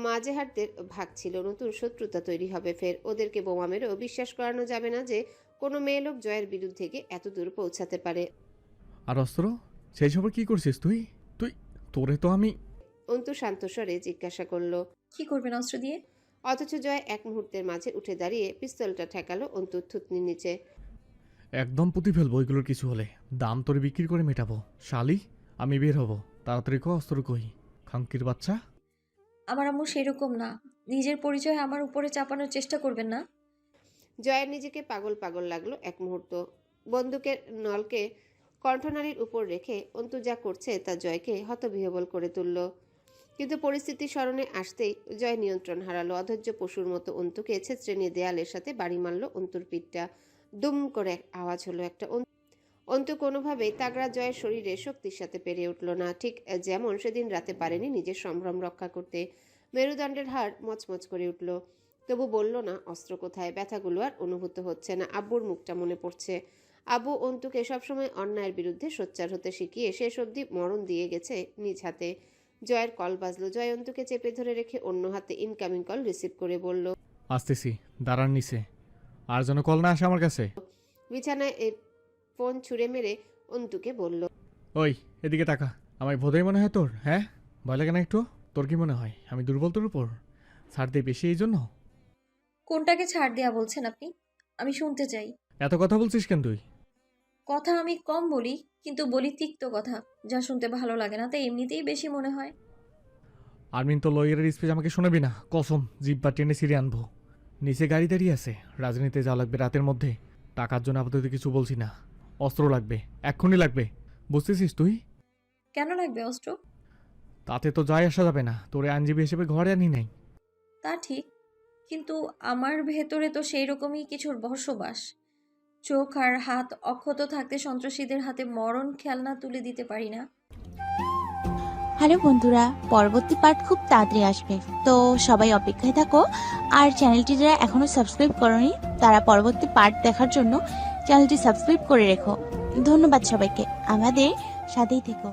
Speaker 2: মাঝেহাটদের ভাগ ছিল, নতুন শত্রুতা তৈরি হবে ফের। ওদেরকে বোমা মেরেও বিশ্বাস করানো যাবে না যে কোনো মেয়ে লোক জয়ের বিরুদ্ধে গিয়ে এত দূর পৌঁছাতে পারে।
Speaker 1: আর অস্ত্র? সেই সব কি করছিস তুই? তুই তোরে তো আমি।
Speaker 2: অন্তু শান্ত স্বরে জিজ্ঞাসা করলো,
Speaker 3: কি করবেন অস্ত্র দিয়ে?
Speaker 2: অথচ জয় এক মুহূর্তের মাঝে উঠে দাঁড়িয়ে পিস্তলটা ঠেকালো অন্তুর থুতনির নিচে।
Speaker 1: একদম পুঁতি ফেলবো ওইগুলোর কিছু হলে। দাম তোরে বিক্রি করে মেটাবো। শালি, আমি বের হব। তাড়াতাড়ি কো, অস্ত্র কই? খাঙ্কির বাচ্চা।
Speaker 3: আমার আম্মু সেরকম না। নিজের পরিচয় আমার উপরে চাপানোর চেষ্টা করবেন না।
Speaker 2: জয়ের নিজেকে পাগল পাগল লাগলো এক মুহূর্ত। বন্দুকের নলকে কণ্ঠনালীর উপর রেখে অন্তু যা করছে তা জয়কে হতবিহ্বল করে তুলল। কিন্তু পরিস্থিতি স্মরণে আসতেই জয় নিয়ন্ত্রণ হারালো। অধৈর্য পশুর মতো অন্তুকে ছেঁচড়ে নিয়ে দেয়ালের সাথে বাড়ি মারল অন্তুর পিঠটা। দুম করে আওয়াজ হলো একটা। অন্তু কোনোভাবেই তাগড়া জয়ের শরীরে শক্তির সাথে পেরে উঠল না, ঠিক যেমন সেদিন রাতে পারেনি নিজের সম্ভ্রম রক্ষা করতে। মেরুদণ্ডের হাড় মচমচ করে উঠল, তবু বলল না অস্ত্র কোথায়। ব্যথাগুলো আর অনুভূত হচ্ছে না। আব্বুর মুখটা মনে পড়ছে। আব্বু অন্তুকে সবসময় অন্যায়ের বিরুদ্ধে সোচ্চার হতে শিখিয়ে শেষ অবধি মরণ দিয়ে গেছে নিজ হাতে। জয়ের কল বাজলো। জয় অন্তুকে চেপে ধরে রেখে অন্য হাতে ইনকামিং কল রিসিভ করে বলল,
Speaker 1: আসতেছি, দাঁড়ান নিচে। আর যেন কল না আসে আমার কাছে।
Speaker 2: বিছানায় ফোন ছুঁড়ে মেরে অন্তুকে বলল,
Speaker 1: ওই এদিকে টাকা। আমায় বোধহয় মনে হয় তোর, হ্যাঁ? ভয় লাগে না একটু? তোর কি মনে হয় আমি দুর্বল তোর উপর? ছাড় দিয়ে বেশি এই জন্য?
Speaker 3: কোনটাকে ছাড় দেয়া বলছেন আপনি? আমি শুনতে চাই।
Speaker 1: এত কথা বলছিস কেন তুই?
Speaker 3: কথা আমি কম বলি, কিন্তু বলি তিক্ত কথা, যা শুনতে ভালো লাগে না, তাই এমনিতেই বেশি মনে হয়।
Speaker 1: আরমিন তো লয়ারের স্পিচ আমাকে শোনাবি না, কসম জিব্বা টেনে ছিঁড়ে আনবো। নিচে গাড়ি দাঁড়িয়ে আছে, রাজনীতিতে যাওয়া লাগবে রাতের মধ্যে। টাকার জন্য আপাতত কিছু বলছি না, অস্ত্র লাগবে, এক্ষুনি লাগবে, বুঝতেছিস তুই?
Speaker 3: কেন লাগবে অস্ত্র?
Speaker 1: তাতে তো যায় আসা যাবে না, তোরে আইনজীবী হিসেবে ঘরে আনি নাই।
Speaker 3: তা ঠিক, কিন্তু আমার ভেতরে তো সেই রকমই কিছুর বসবাস। চোখ আর হাত অক্ষত থাকতে সন্ত্রাসীদের হাতে মরণ খেলনা তুলে দিতে পারি না।
Speaker 14: হ্যালো বন্ধুরা, পরবর্তী পার্ট খুব তাড়াতাড়ি আসবে, তো সবাই অপেক্ষায় থাকো। আর চ্যানেলটি যারা এখনো সাবস্ক্রাইব করোনি তারা পরবর্তী পার্ট দেখার জন্য চ্যানেলটি সাবস্ক্রাইব করে রেখো। ধন্যবাদ সবাইকে, আমাদের সাথেই থেকো।